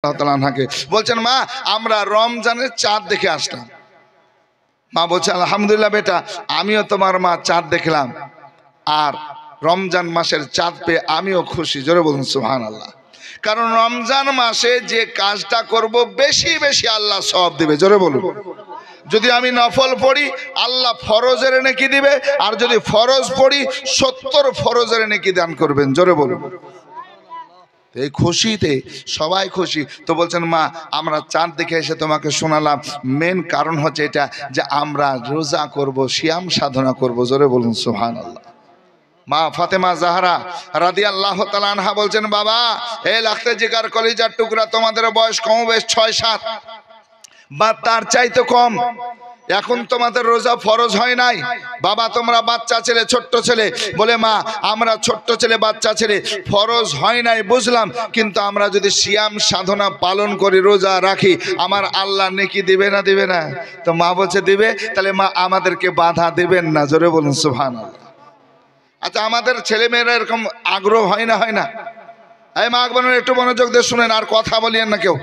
বলছেন মা আমরা রমজানের চাঁদ দেখে আসলাম। মা বলছে আলহামদুলিল্লাহ বেটা, আমিও তোমার মা চাঁদ দেখলাম, আর রমজান মাসের চাঁদ পেয়ে আমিও খুশি। জোরে বলুন সুবহানাল্লাহ। কারণ রমজান মাসে যে কাজটা করব বেশি বেশি আল্লাহ সওয়াব দিবে। জোরে বলুন। যদি আমি নফল পড়ি আল্লাহ ফরজের নেকি দিবে, আর যদি ফরজ পড়ি 70 ফরজের নেকি দান করবেন। জোরে বলুন। এই খুশিতে সবাই খুশি। তো বলছেন মা আমরা চাঁদ দেখে এসে তোমাকে শোনালাম, মেন কারণ হচ্ছে এটা যে আমরা রোজা করব, সিয়াম সাধনা করব। জোরে বলুন সুবহানাল্লাহ। মা ফাতেমা জাহরা রাদিয়াল্লাহু তাআলা আনহা বলছেন বাবা এ লাখতে জিগার কলিজার টুকরা, তোমাদের বয়স কমবেশ 6-7 বা তার চাইতে কম, এখন তোমাদের রোজা ফরজ হয় নাই। বাবা তোমরা বাচ্চা ছেলে, ছোট্ট ছেলে, বলে মা আমরা ছোট্ট ছেলে বাচ্চা ছেলে, ফরজ হয় নাই বুঝলাম, কিন্তু আমরা যদি সিয়াম সাধনা পালন করি, রোজা রাখি, আমার আল্লাহ নেকি দিবে না দিবে না? তো মা বলছে দিবে। তাহলে মা আমাদেরকে বাধা দিবেন না। জোরে বলুন সুবহানাল্লাহ। আচ্ছা আমাদের ছেলে মেয়েরা এরকম আগ্রহ হয় না? হয় না? এই মা বোনেরা একটু মনোযোগ দিয়ে শুনেন, আর কথা বলিয়েন না কেউ।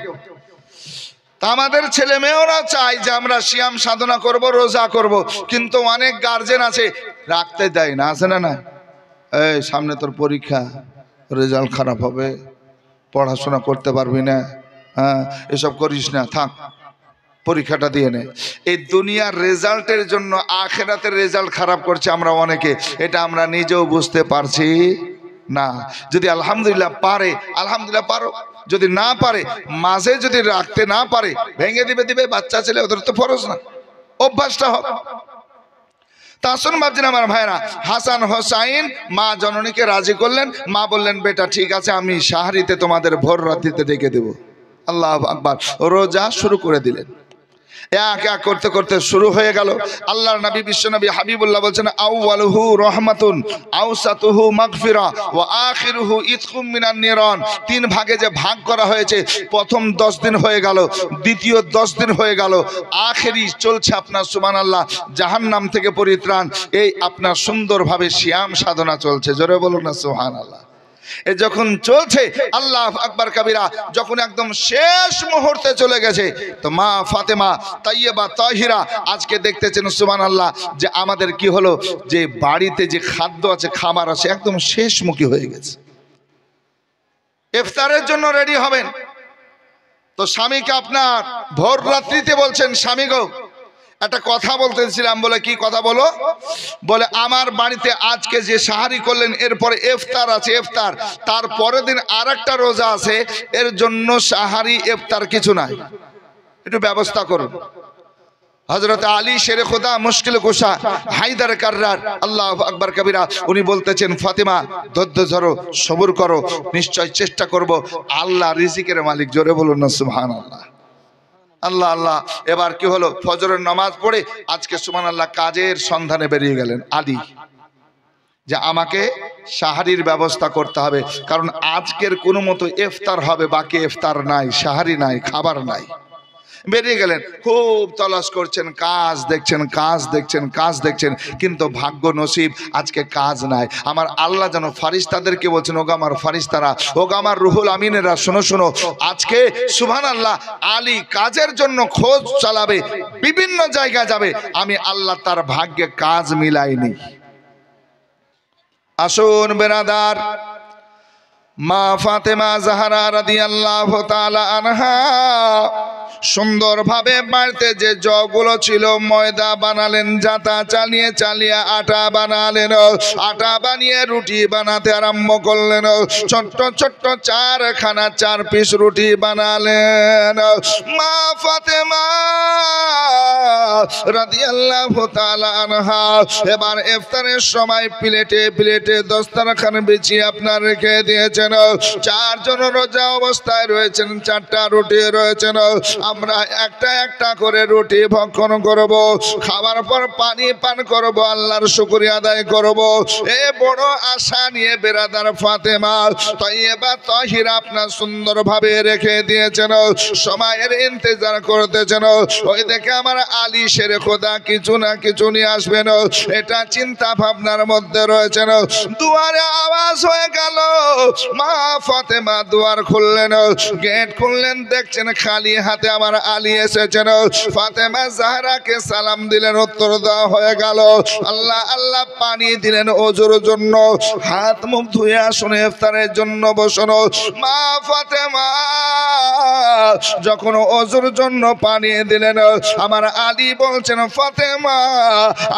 তা আমাদের ছেলে মেয়েরা চায় যে আমরা সিয়াম সাধনা করব, রোজা করব, কিন্তু অনেক গার্জেন আছে রাখতে দেয় না। আছে না? না, এই সামনে তোর পরীক্ষা, রেজাল্ট খারাপ হবে, পড়াশোনা করতে পারবি না, হ্যাঁ এসব করিস না, থাক পরীক্ষাটা দিয়ে নে। এই দুনিয়ার রেজাল্টের জন্য আখিরাতের রেজাল্ট খারাপ করছে আমরা অনেকে, এটা আমরা নিজেও বুঝতে পারছি না। যদি আলহামদুলিল্লাহ পারে আলহামদুলিল্লাহ পারো, যদি না পারে মাঝে যদি রাখতে না পারে ভেঙে দিবে। বাচ্চা ছেলে, ওদের তো ফরজ না, অভ্যাসটা হোক। তা আসুন ভাবছেন আমার ভাইরা, হাসান হোসাইন মা জননীকে রাজি করলেন। মা বললেন বেটা ঠিক আছে, আমি সাহারিতে তোমাদের ভোর রাত্রিতে ডেকে দেব। আল্লাহু আকবার। রোজা শুরু করে দিলেন। এক এক করতে করতে শুরু হয়ে গেল। আল্লাহর নবী বিশ্বনবী হাবিবুল্লাহ বলছেন আউয়ালুহু রাহমাতুন আওসাতুহু মাগফিরা ওয়া আখিরুহু ইতকুম মিনান নিরান। 3 ভাগে যে ভাগ করা হয়েছে, প্রথম 10 দিন হয়ে গেল, দ্বিতীয় 10 দিন হয়ে গেল, আখেরি চলছে আপনার সুবহানাল্লাহ জাহান্নাম থেকে পরিত্রাণ। এই আপনার সুন্দরভাবে সিয়াম সাধনা চলছে। জোরে বলুন না সুবহানাল্লাহ। এ যখন চলছে আল্লাহ আকবার কাবীরা, যখন একদম শেষ মুহূর্তে চলে গেছে, তো মা ফাতেমা তাইয়্যিবা তাহিরা আজকে দেখতেছেন সুবহানাল্লাহ যে আমাদের কি হলো, যে বাড়িতে যে খাদ্য আছে, খাবার আছে, একদম শেষমুখী হয়ে গেছে। ইফতারের জন্য রেডি হবেন, তো স্বামীকে আপনার ভোর রাত্রিতে বলছেন স্বামী গো একটা কথা বলতেছিলাম। বলে কি কথা বলো? বলে আমার বাড়িতে আজকে যে সাহারি করলেন এরপরে ইফতার আছে, ইফতার তার পরের দিন আরেকটা রোজা আছে, এর জন্য সাহারি ইফতার কিছু নাই, একটু ব্যবস্থা করুন। হযরত আলী শেরে খোদা মুশকিল কুশা হায়দার কাররার আল্লাহু আকবার কবিরা উনি বলতেছেন ফাতেমা ধৈর্য ধরো, সবুর করো, নিশ্চয় চেষ্টা করব, আল্লাহ রিজিকের মালিক। জোরে বলুন না সুবহানাল্লাহ। আল্লাহ আল্লাহ। এবার কি হলো, ফজরের নামাজ পড়ে আজকে সুবহানাল্লাহ কাজের সন্ধানে বেরিয়ে গেলেন আলী, যে আমাকে সাহারির ব্যবস্থা করতে হবে, কারণ আজকের কোনো মতো ইফতার হবে, বাকি ইফতার নাই, সাহারি নাই, খাবার নাই। বেরিয়ে গেলেন, খুব তলাশ করছেন, কাজ দেখছেন, কাজ দেখছেন, কাজ দেখছেন, কিন্তু ভাগ্য নসিব আজকে কাজ নাই। আমার আল্লাহ যেন ফারিস্তাদেরকে বলছেন, ওগো আমার ফারিস্তারা, ওগো আমার রুহুল আমিনেরা, শোনো শোনো, আজকে সুবহানাল্লাহ আলী কাজের জন্য খোঁজ চালাবে, বিভিন্ন জায়গায় যাবে, আমি আল্লাহ তার ভাগ্যে কাজ মিলাইনি। আসুন বেরাদার, মা ফাতেমা জাহরা রাদিয়াল্লাহু তাআলা আনহা সুন্দরভাবে বাড়িতে যে জগগুলো ছিল ময়দা বানালেন, জাতা চালিয়ে চালিয়ে আটা বানালেন, আটা বানিয়ে রুটি বানাতে আরম্ভ করলেন। ছোট্ট ছোট্ট 4 পিস রুটি বানালেন। মা ফাতেমা রাদিয়াল্লাহু তাআলা আনহা এবার ইফতারের সময় প্লেটে প্লেটে দস্তরখান বিছিয়ে আপনার রেখে দিয়েছেন। 4 জন রোজা অবস্থায় রয়েছেন, 4টা রুটি রয়েছেন। আমরা একটা একটা করে রুটি ভক্ষণ করব, খাবার পর পানি পান করব, আল্লাহর শুকরিয়া আদায় করব। এ বড় আশা নিয়ে বেরাদার ফাতেমা তয়্যেবা তাহিরা আপনার সুন্দরভাবে রেখে দিয়েছেন, সময়ের ইন্তজার করতেছেন। ওই দেখে আমার আলী শেরে খোদা কিছু না কিছু নিয়ে আসবেন, এটা চিন্তা ভাবনার মধ্যে রয়েছেন। দুয়ারে আওয়াজ হয়ে গেল, মা ফাতেমা দুয়ার খুললেন, গেট খুললেন, দেখছেন খালি হাতে আমার আলী এসেছেন। ফাতেমা জাহরাকে সালাম দিলেন, উত্তর দেওয়া হয়ে গেল। আল্লাহ আল্লাহ পানি দিলেন ওজুর জন্য, হাত মুখ ধুয়ে আসুন ইফতারের জন্য বসুন। মা ফাতেমা যখন ওজুর জন্য পানি দিলেন, আমার আলী বলছেন, ফাতেমা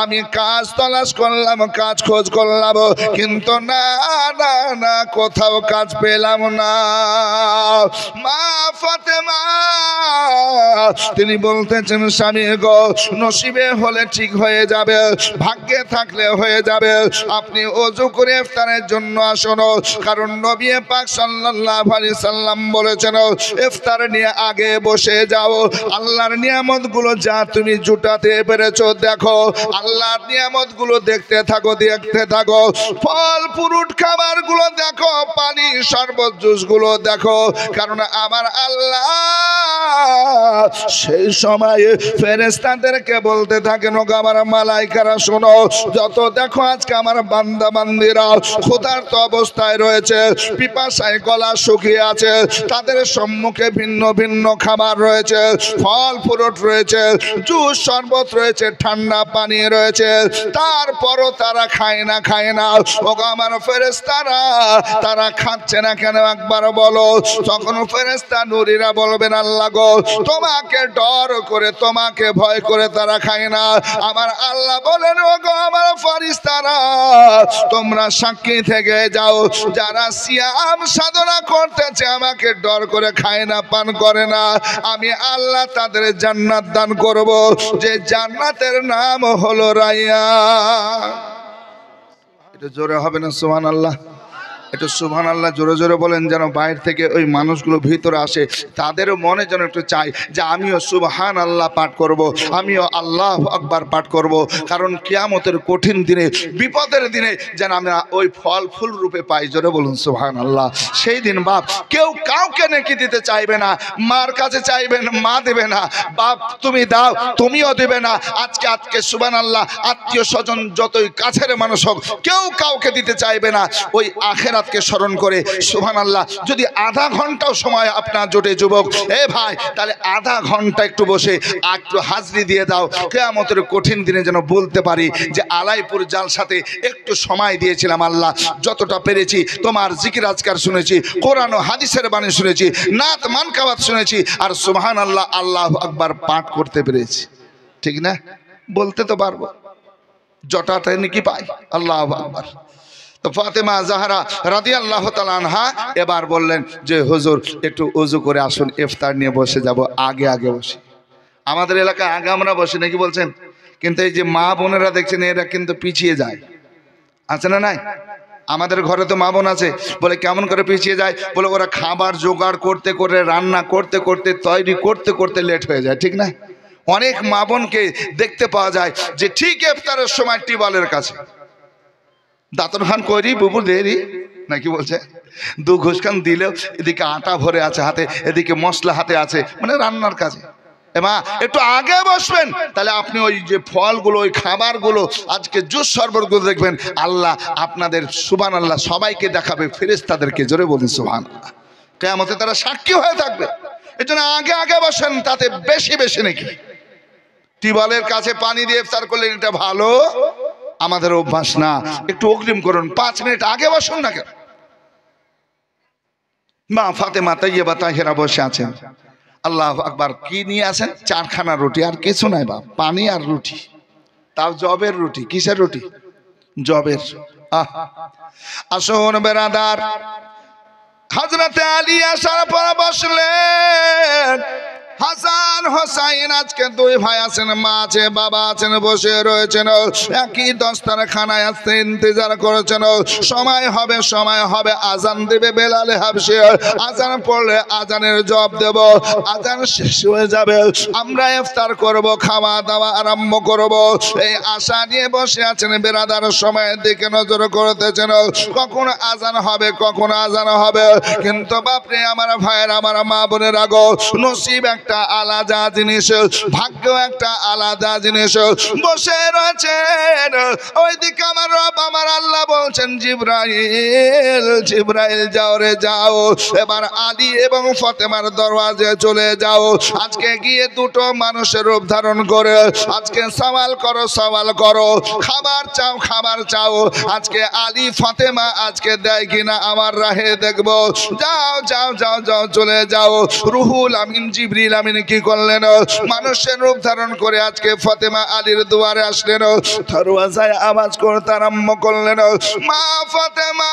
আমি কাজ তালাশ করলাম, কাজ খোঁজ করলাম, কিন্তু না না না কোথাও কাজ পেলাম না। মা ফাতেমা তিনি বলতেছেন, স্বামী গো নসিবে হলে ঠিক হয়ে যাবে, ভাগ্যে থাকলে হয়ে যাবে, আপনি ওযু করে ইফতারের জন্য আসুন। কারণ নবী পাক সাল্লাল্লাহু আলাইহি সাল্লাম বলেছেন, ইফতার নিয়ে আগে বসে যাও, আল্লাহর নিয়ামতগুলো যা তুমি জুটাতে পেরেছো দেখো, আল্লাহর নিয়ামতগুলো দেখতে থাকো, দেখতে থাকো, ফল ফ্রুট খাবারগুলো দেখো, পানি শরবত জুসগুলো দেখো। কারণ আমার আল্লাহ সেই সময় ফেরেশতাদেরকে বলতে থাকেন, ওগো আমার মালাইকারা শোনো, যত দেখো আজকে আমার বান্দা বান্দিরা ক্ষুধার্ত অবস্থায় রয়েছে, পিপাসায় গলা শুকিয়ে আছে, তাদের সম্মুখে ভিন্ন ভিন্ন খাবার রয়েছে, ফল ফ্রুট রয়েছে, জুস শরবত রয়েছে, ঠান্ডা পানি রয়েছে, তারপরও তারা খায় না, খায় না। ওগো আমার ফেরেশতারা তারা খাচ্ছে না কেন একবার বলো। তখন ফেরেশতা নূরীরা বলবেন, আল্লাহ গো তোমাকে ডর করে, তোমাকে ভয় করে তারা খায় না। আমার আল্লাহ বলেন, ওগো আমার ফেরেশতারা তোমরা সাক্ষী থেকে যাও, যারা সিয়াম সাধনা করতেছে আমাকে ডর করে খায় না, পান করে না, আমি আল্লাহ তাদের জান্নাত দান করব, যে জান্নাতের নাম হলো রায়্যান। এটা জোরে হবে না সুবহানাল্লাহ? একটু সুবহানাল্লাহ জোরে জোরে বলেন, যেন বাইরে থেকে ওই মানুষগুলো ভিতরে আসে, তাদেরও মনে যেন একটু চাই যে আমিও সুবহানাল্লাহ পাঠ করব, আমিও আল্লাহু আকবার পাঠ করব। কারণ কিয়ামতের কঠিন দিনে, বিপদের দিনে যেন আমরা ওই ফল ফুল রূপে পাই। জোরে বলুন সুবহানাল্লাহ। সেই দিন বাপ কেউ কাউকে নেকি দিতে চাইবে না, মার কাছে চাইবেন, মা দেবে না, বাপ তুমি দাও, তুমিও দেবে না। আজকে আজকে সুবহানাল্লাহ আত্মীয় স্বজন যতই কাছের মানুষ হোক, কেউ কাউকে দিতে চাইবে না। ওই আখেরাতকে স্মরণ করে সুবহানাল্লাহ যদি আধা ঘন্টাও সময় আপনার জোটে যুবক, এ ভাই তাহলে আধা ঘন্টা একটু বসে একটু হাজরি দিয়ে দাও, কিয়ামতের কঠিন দিনে যেন বলতে পারি যে আলাইপুর জালসাতে একটু সময় দিয়েছিলাম আল্লাহ, যতটা পেরেছি তোমার জিকির আজকার শুনেছি, কোরআন ও হাদিসের বাণী শুনেছি, নাত মানকাবাত শুনেছি, আর সুবহানাল্লাহ আল্লাহু আকবার পাঠ করতে পেরেছি। ঠিক না? বলতে তো পারবো, জটাতে নাকি পাই। আল্লাহু আকবার। তো ফাতেমা জাহরা রাদিয়াল্লাহু তাআলা আনহা এবার বললেন যে হুজুর একটু ওযু করে আসুন, ইফতার নিয়ে বসে যাব, আগে আগে বসি। আমাদের এলাকায় আগে আমরা বসি নাকি বলছেন, কিন্তু এই যে মা বোনেরা দেখছেন এরা কিন্তু পিছিয়ে যায়, আছে না নাই? আমাদের ঘরে তো মা বোন আছে, বলে কেমন করে পিছিয়ে যায়, বলে ওরা খাবার জোগাড় করতে করে, রান্না করতে করতে, তৈরি করতে করতে লেট হয়ে যায়। ঠিক না? অনেক মা বোনকে দেখতে পাওয়া যায় যে ঠিক ইফতারের সময় টিউবওয়েলের কাছে দাঁতন খান করি বুবু দেরি নাকি বলছে, দু ঘুষখান দিলেও এদিকে আটা ভরে আছে হাতে, এদিকে মশলা হাতে আছে, মানে রান্নার কাজে। মা একটু আগে বসবেন, তাহলে আপনি ওই যে ফলগুলো, ওই খাবারগুলো, আজকে জুস শরবতগুলো দেখবেন আল্লাহ আপনাদের সুবহানাল্লাহ সবাইকে দেখাবে, ফেরেশতাদেরকে। জোরে বলুন সুবহানাল্লাহ। কিয়ামতে তারা সাক্ষী হয়ে থাকবে। এজন্য আগে আগে বসেন, তাতে বেশি বেশি নাকি টিউবওয়েলের কাছে পানি দিয়ে ইফতার করলেন, এটা ভালো আমাদের অভ্যাস না। একটু অগ্রিম করুন, 5 মিনিট আগে বসুন না কেন। মা ফাতেমা তাইয়্যিবা তাহিরা বসে আছেন, আল্লাহু আকবার। কি নিয়ে আসেন? 4খানা রুটি, আর কিছু নাই বাপ, পানি আর রুটি, তাও জবের রুটি। কিসের রুটি? জবের। আসুন বেরাদার, হযরতে আলী আসার পর বসলেন, হাসান হোসাইন আজকে দুই ভাই আছেন, মা আছে, বাবা আছেন, বসে রয়েছেন, একই দস্তারখানায় আসতে ইন্তজার করেছেন। সময় হবে, সময় হবে, আজান দেবে বেলাল হাবশি, আজান পড়লে আজানের জবাব দেব, আজান শেষ হয়ে যাবে, আমরা ইফতার করব, খাওয়া দাওয়া আরম্ভ করব। এই আশা নিয়ে বসে আছেন বেরাদার, সময়ের দিকে নজর করতেছেন, কখন আজান হবে, কখন আজান হবে। কিন্তু বাপরে আমার ভাইয়ের, আমার মা বোনের আগো, নসিব একটা আলাদা জিনিস, ভাগ্য একটা আলাদা জিনিস। বসে রয়েছেন ওইদিকে আমার রব আমার আল্লাহ বলছেন, জিবরাইল জিবরাইল যাও রে যাও, এবার আলী এবং ফাতেমার দরওয়াজে চলে যাও। আজকে গিয়ে দুটো মানুষের রূপ ধারণ করে আজকে সওয়াল করো, সওয়াল করো, খাবার চাও, খাবার চাও। আজকে আলী ফাতেমা আজকে দেয় কিনা আমার রাহে দেখবো। যাও যাও যাও যাও, চলে যাও। রুহুল আমিন জিবরিল আমিন কি করলেন, মানুষের রূপ ধারণ করে আজকে ফাতেমা আলীর দুয়ারে আসলেন, দরওয়াজায় আওয়াজ করতে আরম্ভ করলেন, মা ফাতেমা,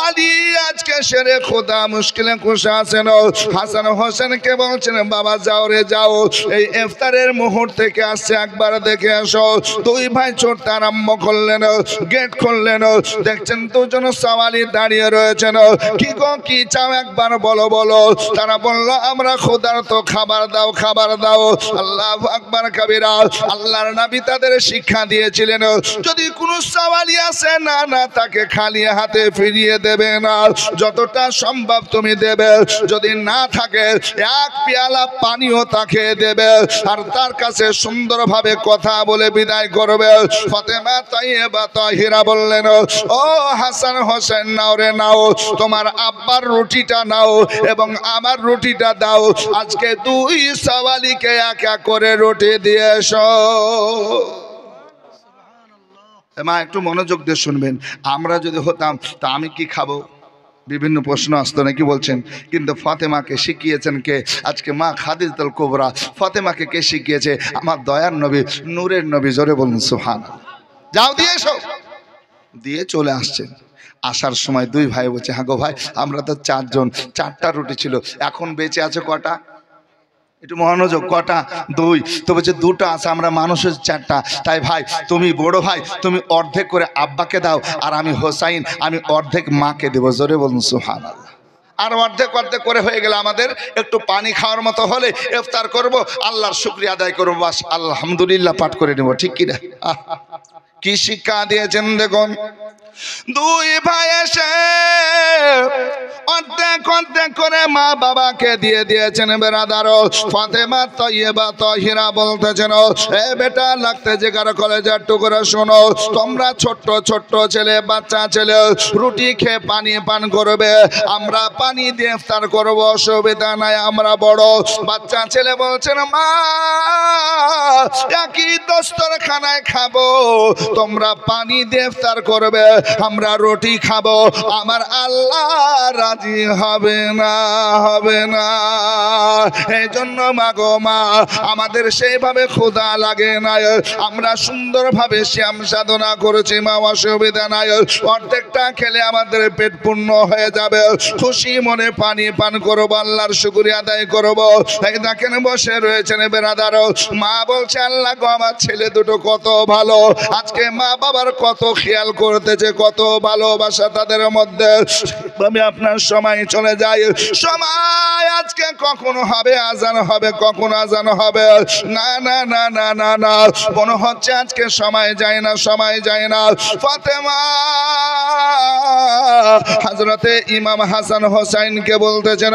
আলী আজকে শেরে খোদা মুশকিলে কুশা আছেন। হাসান হোসেনকে বলছেন, বাবা যাও রে যাও, এই ইফতারের মুহূর্ত থেকে আসছে, একবার দেখে আসো। দুই ভাই ছুটতে আরম্ভ করলেন, গেট খুললেন, দেখছেন দুজন সওয়ালি দাঁড়িয়ে রয়েছেন। কি গো কি চাও একবার বলো বলো। তারা বলল, আমরা ক্ষুধার্ত, খাবার দাও, খাবার দাও। আল্লাহু আকবার কাবীরা। আল্লাহর নবী তাদের শিক্ষা দিয়েছিলেন, যদি কোনো সওয়ালি আসে না না তাকে খালি হাতে ফিরিয়ে দেবে না, যতটা সম্ভব তুমি দেবে। যদি না থাকে এক পেয়ালা পানিও তাকে দেবে, আর তার কাছে সুন্দরভাবে কথা বলে বিদায় করবে। ফাতেমা তাইয়্যিবা তাহিরা বললেন, ও হাসান হোসেন, নাও রে নাও, তোমার আব্বার রুটিটা নাও এবং আমার রুটিটা দাও। আজকে দুই সওয়ালিকে এক এক করে রুটি দিয়ে এসো। মা একটু মনোযোগ দিয়ে শুনবেন, আমরা যদি হতাম তা আমি কি খাবো, বিভিন্ন প্রশ্ন আসতো নাকি বলছেন। কিন্তু ফাতেমাকে শিখিয়েছেন কে? আজকে মা খাদিজাতুল কুবরা ফাতেমাকে কে শিখিয়েছে? আমার দয়ার নবী, নূরের নবী। জোরে বলুন সুবহানাল্লাহ। যাও দিয়ে এসো, দিয়ে চলে আসছেন। আসার সময় দুই ভাই বলছে, হ্যাঁ গো ভাই, আমরা তো চারজন, চারটা রুটি ছিল, এখন বেঁচে আছে কটা? একটু মনোযোগ, কটা? দুই। তো বলছে দুটো আছে, আমরা মানুষের চারটা। তাই ভাই তুমি বড় ভাই, তুমি অর্ধেক করে আব্বাকে দাও, আর আমি হোসাইন, আমি অর্ধেক মাকে দেবো। জোরে বলুন সুবহানাল্লাহ। আর অর্ধেক অর্ধেক করে হয়ে গেলে আমাদের একটু পানি খাওয়ার মতো হলে ইফতার করব, আল্লাহর শুকরিয়া আদায় করবো, বাস আলহামদুলিল্লাহ পাঠ করে নেব। ঠিক কিনা? কি শিক্ষা দিয়েছেন দেখুন। দুই ভাই এসে অর্ধেক অর্ধেক করে মা বাবাকে দিয়ে দিয়েছেন। বেরাদার, ফাতেমা তাইয়্যিবা তাহিরা বলতেছেন, এ বেটা লাগতে জেগার কলেজের টুকরা শোনো, তোমরা ছোট্ট ছোট্ট ছেলে, বাচ্চা ছেলে, রুটি খেয়ে পানি পান করবে, আমরা পানি দিয়ে ইফতার করব, অসুবিধা নাই, আমরা বড়। বাচ্চা ছেলে বলছেন, মা একই দস্তরখানায় খাবো, তোমরা পানি দিয়ে ইফতার করবে, আমরা রুটি খাবো, আমার আল্লাহ রাজি হবে না, হবে না। এই জন্য মা গো মা, আমাদের সেইভাবে ক্ষুধা লাগে না, আমরা সুন্দরভাবে শ্যাম সাধনা করেছি মা, অসুবিধা নাই, অর্ধেকটা খেলে আমাদের পেট পূর্ণ হয়ে যাবে, খুশি মনে পানি পান করবো, আল্লাহর শুকরিয়া আদায় করবো। এই দেখেন বসে রয়েছেন বেরাদার, মা বলছে, আল্লাহ গো আমার ছেলে দুটো কত ভালো, আজকে মা বাবার কত খেয়াল করতেছে, কত ভালোবাসা তাদের মধ্যে। আমি আপনার সময় চলে যাই, সময় আজকে কখন হবে আজান হবে, কখন আজান হবে, না না না না না না, মনে হচ্ছে আজকে সময় যায় না, সময় যায় না। ফাতেমা হযরতে ইমাম হাসান হোসেনকে বলতেছেন,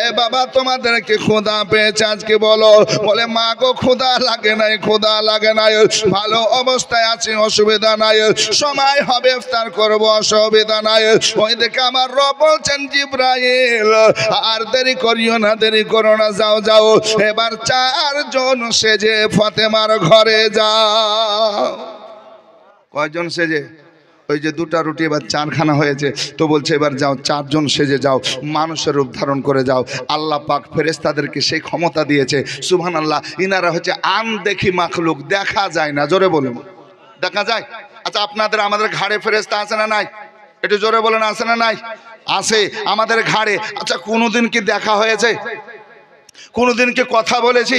এ বাবা তোমাদেরকে ক্ষুধা পেয়েছে আজকে বলো। বলে, মা গো ক্ষুধা লাগে নাই, ক্ষুধা লাগে নাই, ভালো অবস্থায় আছি, অসুবিধা নাই, সময় হবে ইফতার করব, অসুবিধা নাই। ওই দেখে আমার রব বলছেন, জিবরাইল আর দেরি করিও না, দেরি করো না, যাও যাও, এবার চারজন সেজে ফাতেমার ঘরে যাও। কয়জন সেজে? ওই যে দুটা রুটি এবার চারখানা হয়েছে, তো বলছে এবার যাও চারজন সেজে যাও, মানুষের রূপ ধারণ করে যাও। আল্লাহ পাক ফেরেশতাদেরকে সেই ক্ষমতা দিয়েছে, সুবহানাল্লাহ। ইনারা হচ্ছে আনদেখি মাখলুক, দেখা যায় না। জোরে বলুন, দেখা যায়? আচ্ছা আপনাদের আমাদের ঘাড়ে ফেরেশতা আছে না নাই? একটু জোরে বলেন, আছে না নাই? আছে আমাদের ঘাড়ে। আচ্ছা কোনোদিন কি দেখা হয়েছে? কোনোদিনকে কথা বলেছি?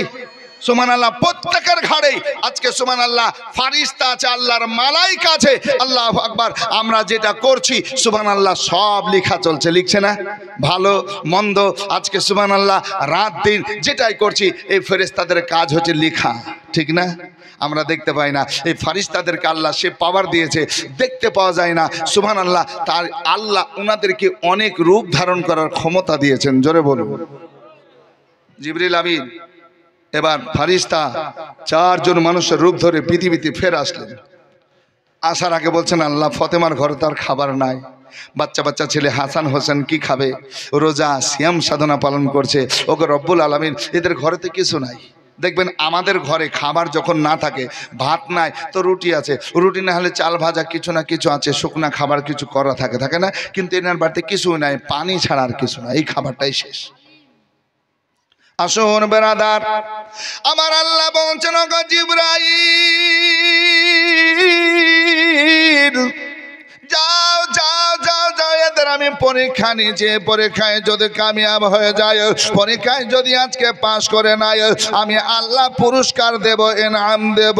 সুবহানাল্লাহ। প্রত্যেকের ঘাড়েই আজকে সুবহানাল্লাহ ফারিস্তা আছে, আল্লাহর মালাইকা আছে। আল্লাহু আকবার। আমরা যেটা করছি সুবহানাল্লাহ সব লেখা চলছে, লিখছে না? ভালো মন্দ আজকে সুবহানাল্লাহ রাত দিন যেটাই করছি এই ফেরেশতাদের কাজ হচ্ছে লেখা, ঠিক না? আমরা দেখতে পাই না, এই ফারিস্তাদেরকে আল্লাহ সে পাওয়ার দিয়েছে, দেখতে পাওয়া যায় না সুবহানাল্লাহ। তার আল্লাহ ওনাদেরকে অনেক রূপ ধারণ করার ক্ষমতা দিয়েছেন, জোরে বলুন। জিবরিল আমিন এবার ফারিস্তা 4 জন মানুষের রূপ ধরে পৃথিবীতে ফের আসলেন। আসার আগে বলছেন, আল্লাহ ফতেমার ঘরে তার খাবার নাই, বাচ্চা বাচ্চা ছেলে হাসান হোসেন কি খাবে? রোজা সিয়াম সাধনা পালন করছে। ওকে রব্বুল আলামিন এদের ঘরেতে কিছু নাই। দেখবেন আমাদের ঘরে খাবার যখন না থাকে, ভাত নাই তো রুটি আছে, রুটি না হলে চাল ভাজা কিছু না কিছু আছে, শুকনা খাবার কিছু করা থাকে না? কিন্তু এনার বাড়িতে কিছু নাই, পানি ছাড়া আর কিছু না, এই খাবারটাই শেষ। আসুন বেরাদার, আমার আল্লাহ বলছেন, ওগো জিবরাইল যাও যাও যাও যাও, এদের আমি পরীক্ষা নিয়েছি, পরীক্ষায় যদি কামিয়াব হয়ে যায়, পরীক্ষায় যদি আজকে পাশ করে নাই, আমি আল্লাহ পুরস্কার দেব, ইনাম দেব।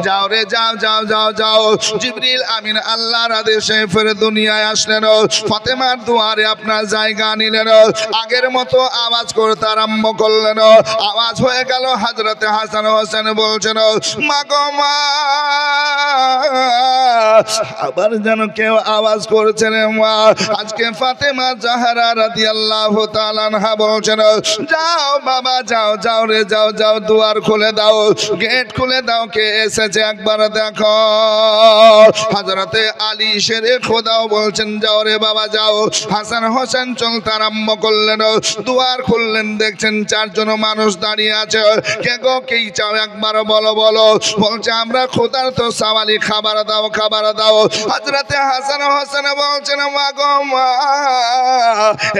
যাও রে যাও যাও যাও যাও। জিবরিল আমিন আল্লাহর আদেশে ফের দুনিয়ায় আসলেন, ফাতেমার দুয়ারে আপনার জায়গা নিলেন, আগের মতো আওয়াজ করতে আরম্ভ করলেন। আওয়াজ হয়ে গেল, হযরতে হাসান হোসেন বলছেন, মা গো মা। আবার যেন কেউ আওয়াজ করছেন, মা। আজকে ফাতেমা জাহরা রাদিয়াল্লাহু তাআলা আনহা বলছেন, যাও বাবা যাও যাও রে যাও যাও, দুয়ার খুলে দাও, গেট খুলে দাও, কে এসেছে একবার দেখো। হযরতে আলী শেরে খোদাও বলছেন, যাও রে বাবা যাও। হাসান হোসেন চলতে আরম্ভ করলেন, দুয়ার খুললেন, দেখছেন 4 জন মানুষ দাঁড়িয়ে আছে। কে গো কি চাও একবার বলো বলো। বলছে, আমরা ক্ষুধার্ত সাওয়ালি, খাবার দাও খাবার দাও। হযরতে হাসান হোসেন বলছেন, মা গো মা।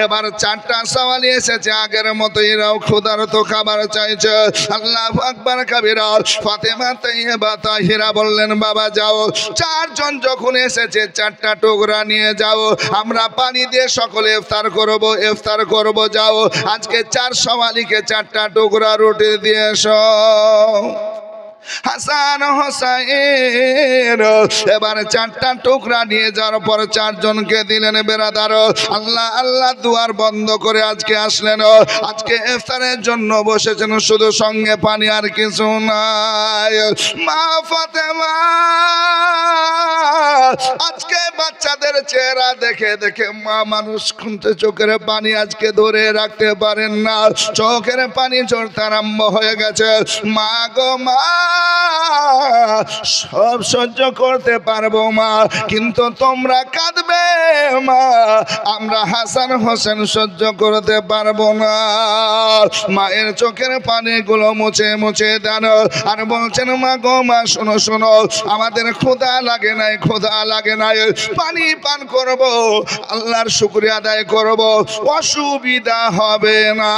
এবার 4টা সাওয়ালি এসেছে, আগের মতো এরাও ক্ষুধার্ত, খাবার চাইছে। আল্লাহু আকবার কাবীরা। ফাতেমা তাইয়্যিবা তাহিরা বললেন, বাবা যাও, 4 জন যখন এসেছে 4টা টুকরা নিয়ে যাও, আমরা পানি দিয়ে সকলে ইফতার করব, ইফতার করব। যাও আজকে 4 সাওয়ালিকে 4টা টুকরা রুটি দিয়ে এসো। হাসান হোসেন এবার 4টা টুকরা নিয়ে যাওয়ার পর 4 জনকে দিলেন। বেরাদার, আল্লাহ আল্লাহ দুয়ার বন্ধ করে আজকে আসলেন, আজকে ইফতারের জন্য বসেছেন, শুধু সঙ্গে পানি আর কিছু নাই। মা ফাতেমা আজকে বাচ্চাদের চেহারা দেখে দেখে মা মানুষ খুঁজতে চোখের পানি আজকে ধরে রাখতে পারেন না, চোখের পানি ঝরতে আরম্ভ হয়ে গেছে। মা গো মা, সব সহ্য করতে পারবো মা, কিন্তু তোমরা কাঁদবে মা, আমরা হাসান হোসেন সহ্য করতে পারবো না। মায়ের চোখের পানিগুলো মুছে মুছে দেন আর বলছেন, মা গো মা, শোনো শোনো, আমাদের ক্ষুধা লাগে নাই, ক্ষুধা লাগে নাই, পানি পান করব, আল্লাহর শুকরিয়া আদায় করব, অসুবিধা হবে না।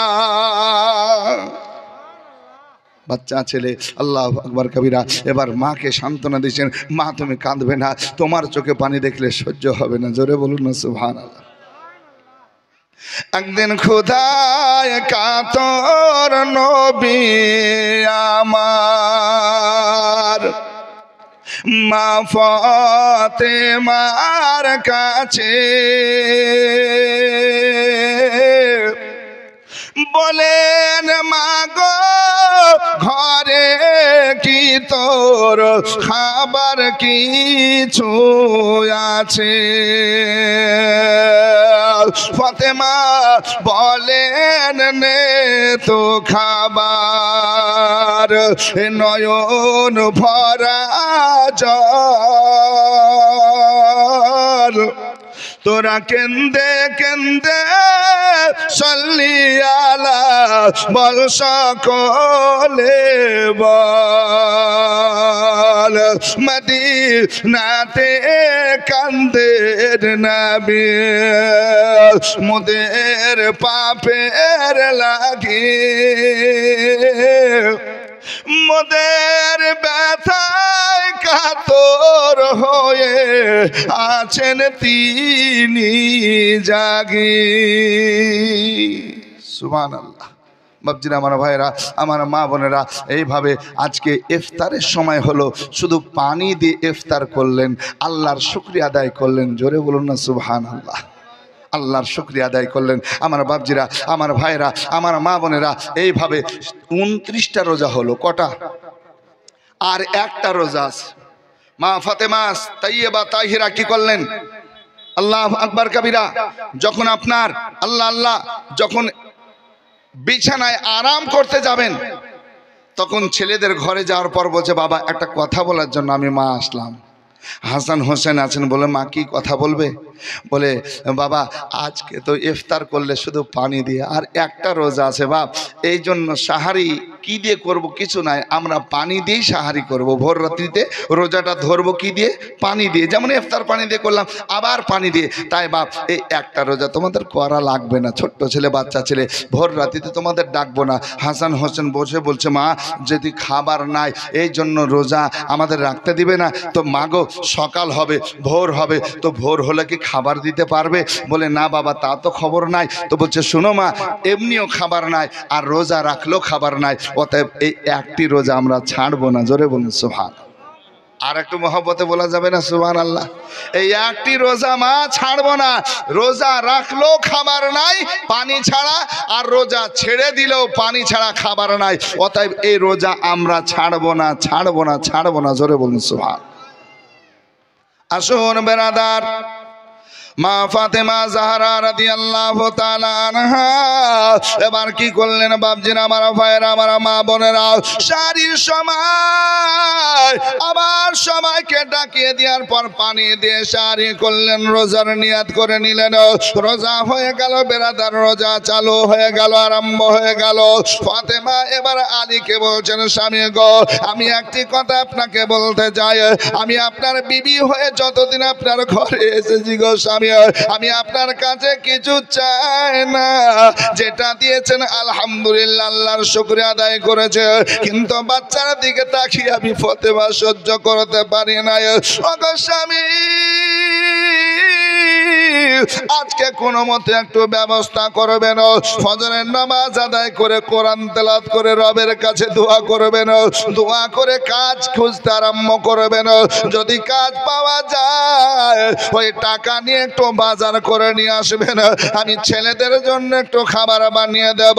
বাচ্চা ছেলে, আল্লাহু আকবার কবিরা। এবার মাকে সান্ত্বনা দিচ্ছেন, মা তুমি কাঁদবে না, তোমার চোখে পানি দেখলে সহ্য হবে না, জোরে বলুন না সুবহানাল্লাহ। একদিন ক্ষুধায় কাতর নবী আমার মা ফাতেমার কাছে বলেন, মা গো ঘরে কি তোর খাবার কিছু আছে? ফাতেমা বলেন, নে তো খাবার, নয়ন ভরা জল, তোরা কেন্দে কেন্দে সাল্লি আলা বল সকলে বল, মদিনাতে কান্দের নবী, মোদের পাপের লাগি, মোদের ব্যথায় কাতর হয়ে আছেন তিনি জাগি। সুবহানাল্লাহ। বাপজিরা, আমার ভাইরা, আমার মা বোনেরা, এইভাবে আজকে ইফতারের সময় হলো, শুধু পানি দিয়ে ইফতার করলেন, আল্লাহর শুকরিয়া আদায় করলেন। জোরে বলুন না সুবহানাল্লাহ। আল্লাহর শুকরিয়া আদায় করলেন। আমার বাপজিরা, আমার ভাইরা, আমার মা বোনেরা, এইভাবে 29টা রোজা হলো। কটা? আর একটা রোজা আছে। মা ফাতেমা তাইয়্যিবা তাহিরা কি করলেন? আল্লাহু আকবার কবিরা। যখন আপনার আল্লাহ আল্লাহ যখন বিছানায় আরাম করতে যাবেন, তখন ছেলেদের ঘরে যাওয়ার পর বলছে, বাবা একটা কথা বলার জন্য আমি মা আসলাম। হাসান হোসেন আছেন, বলে মা কি কথা বলবে? বলে বাবা আজকে তো ইফতার করলে শুধু পানি দিয়ে, আর একটা রোজা আছে বাপ, এই জন্য সাহারি কি দিয়ে করব কিছু নাই, আমরা পানি দিয়েই সাহারি করব। ভোর রাত্রিতে রোজাটা ধরবো কি দিয়ে? পানি দিয়ে। যেমন ইফতার পানি দিয়ে করলাম, আবার পানি দিয়ে। তাই বাপ এই একটা রোজা তোমাদের করা লাগবে না, ছোট্ট ছেলে বাচ্চা ছেলে, ভোর রাত্রিতে তোমাদের ডাকবো না। হাসান হোসেন বসে বলছে, মা যদি খাবার নাই এই জন্য রোজা আমাদের রাখতে দিবে না? তো মাগো সকাল হবে, ভোর হবে, তো ভোর হলে কি খাবার দিতে পারবে? বলে না বাবা তা তো খবর নাই। তো বলছে শোনো মা, এমনিও খাবার নাই আর রোজা রাখলেও খাবার নাই, অতএব এই একটি রোজা আমরা ছাড়বো না। জোরে বলুন সুবহান। আর একটু মহব্বতে বলা যাবে না সুবহানাল্লাহ? এই একটি রোজা মা ছাড়বো না। রোজা রাখলেও খাবার নাই পানি ছাড়া, আর রোজা ছেড়ে দিলেও পানি ছাড়া খাবার নাই, অতএব এই রোজা আমরা ছাড়বো না, ছাড়বো না, ছাড়বো না। জোরে বলুন সুবহান। আসুন বেরাদার, মা ফাতেমা জাহরা রাদিয়াল্লাহু তাআলা আনহা এবার কি করলেন বাপজিরা, আমার ভাইয়েরা, আমার মা বোনেরা, সারির সময় আবার সবাইকে ডাকিয়ে দেওয়ার পর পানি দিয়ে সারি করলেন, রোজার নিয়াত করে নিলেন। রোজা হয়ে গেল বেরাদার, রোজা চালু হয়ে গেল, আরম্ভ হয়ে গেল। ফাতেমা এবার আলীকে বলছেন, স্বামী গো আমি একটি কথা আপনাকে বলতে চাই, আমি আপনার বিবি হয়ে যতদিন আপনার ঘরে এসেছি গো স্বামী, আমি আপনার কাছে কিছু চাই না, যেটা দিয়েছেন আলহামদুলিল্লাহ, আল্লাহর শুকরিয়া আদায় করেছে, কিন্তু বাচ্চার দিকে তাকিয়ে আমি ফাতেমা সহ্য করতে পারি না। ওগো স্বামী আজকে কোনো মতে একটু ব্যবস্থা করবেন, ফজরের নামাজ আদায় করে কোরআন তেলাওয়াত করে রবের কাছে দোয়া করবেন, দোয়া করে কাজ খুঁজতে আরম্ভ করবেন। যদি কাজ পাওয়া যায় ওই টাকা নিয়ে একটু বাজার করে নিয়ে আসবেন, আমি ছেলেদের জন্য একটু খাবার বানিয়ে দেব।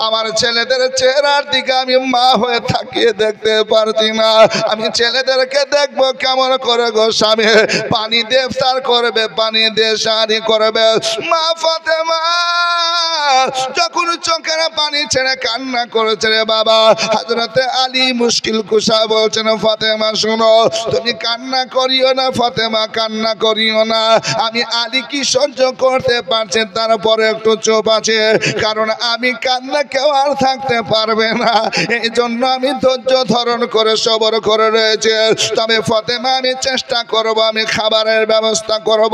আমার ছেলেদের চেহারার দিকে আমি মা হয়ে তাকিয়ে দেখতে পারছি না, আমি ছেলেদেরকে দেখবো কেমন করে গো স্বামী। পানি দিয়ে ইফতার করবে, পানি দিয়ে সাহারি করবে। মা ফাতেমা যখন চোখের পানি ছেড়ে কান্না করেছে রে বাবা, হযরতে আলী মুশকিল কুশা বলছেন, ফাতেমা শোনো তুমি কান্না করিও না, ফাতেমা কান্না করিও না, আমি আলী কি সহ্য করতে পারছে, তারপরে একটু চুপ আছে, কারণ আমি কান্না কেউ আর থাকতে পারবে না, এই জন্য আমি ধৈর্য ধারণ করে সবর করে রয়েছে। তবে ফাতেমা আমি চেষ্টা করব, আমি খাবারের ব্যবস্থা করব।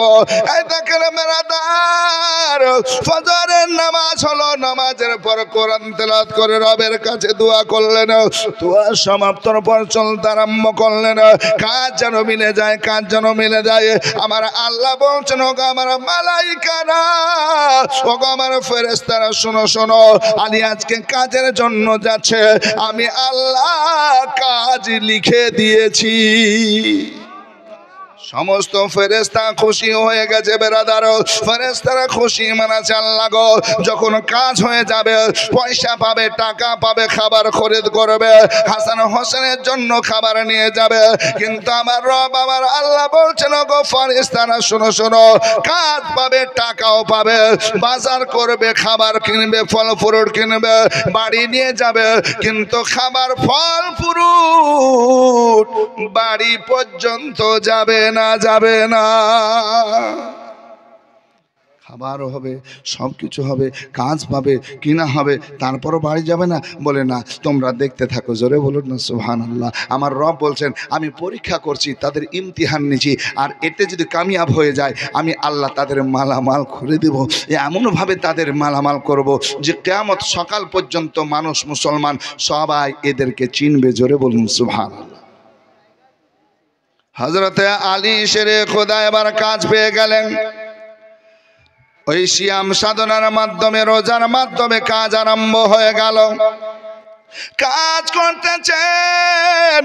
এই দেখেন মেরাদার, ফজরের নামাজ হলো, নামাজের পর কোরআন তেলাওয়াত করে রবের কাছে দোয়া করলেন, দোয়া সমাপ্তর পর চলতে আরম্ভ করলেন। কাজ যেন মিলে যায়, কাজ যেন মিলে যায়। আমার আল্লাহ বলছেন, ওগো আমার মালাইকারা, ওগো আমার ফেরেশতারা, শোনো শোনো, আলী আজকে কাজের জন্য যাচ্ছে, আমি আল্লাহ কাজ লিখে দিয়েছি। সমস্ত ফেরেশতা খুশি হয়ে গেছে বেরাদার, ফেরেশতারা খুশি মানাচ্ছে আল্লাহ গো, যখন কাজ হয়ে যাবে পয়সা পাবে, টাকা পাবে, খাবার খরিদ করবে, হাসান হোসেনের জন্য খাবার নিয়ে যাবে। কিন্তু আমার রব আমার আল্লাহ বলছেন, গো ফেরেশতারা শোনো শোনো, কাজ পাবে, টাকাও পাবে, বাজার করবে, খাবার কিনবে, ফল ফ্রুট কিনবে, বাড়ি নিয়ে যাবে, কিন্তু খাবার ফল ফ্রুট বাড়ি পর্যন্ত যাবে না, যাবে না। খাবারও হবে, সব কিছু হবে, কাজ পাবে, কিনা হবে, তারপরও বাড়ি যাবে না। বলে না, তোমরা দেখতে থাকো। জোরে বলুন না সুবহানাল্লাহ। আমার রব বলছেন, আমি পরীক্ষা করছি, তাদের ইমতিহান নিচ্ছি, আর এতে যদি কামিয়াব হয়ে যায় আমি আল্লাহ তাদের মালামাল করে দেব, এমনভাবে তাদের মালামাল করব যে কিয়ামত সকাল পর্যন্ত মানুষ মুসলমান সবাই এদেরকে চিনবে। জোরে বলুন সুবহানাল্লাহ। হযরতে আলী শেরে খোদা এবার কাজ পেয়ে গেলেন। ওই সিয়াম সাধনার মাধ্যমে, রোজার মাধ্যমে কাজ আরম্ভ হয়ে গেল। কাজ করতেছেন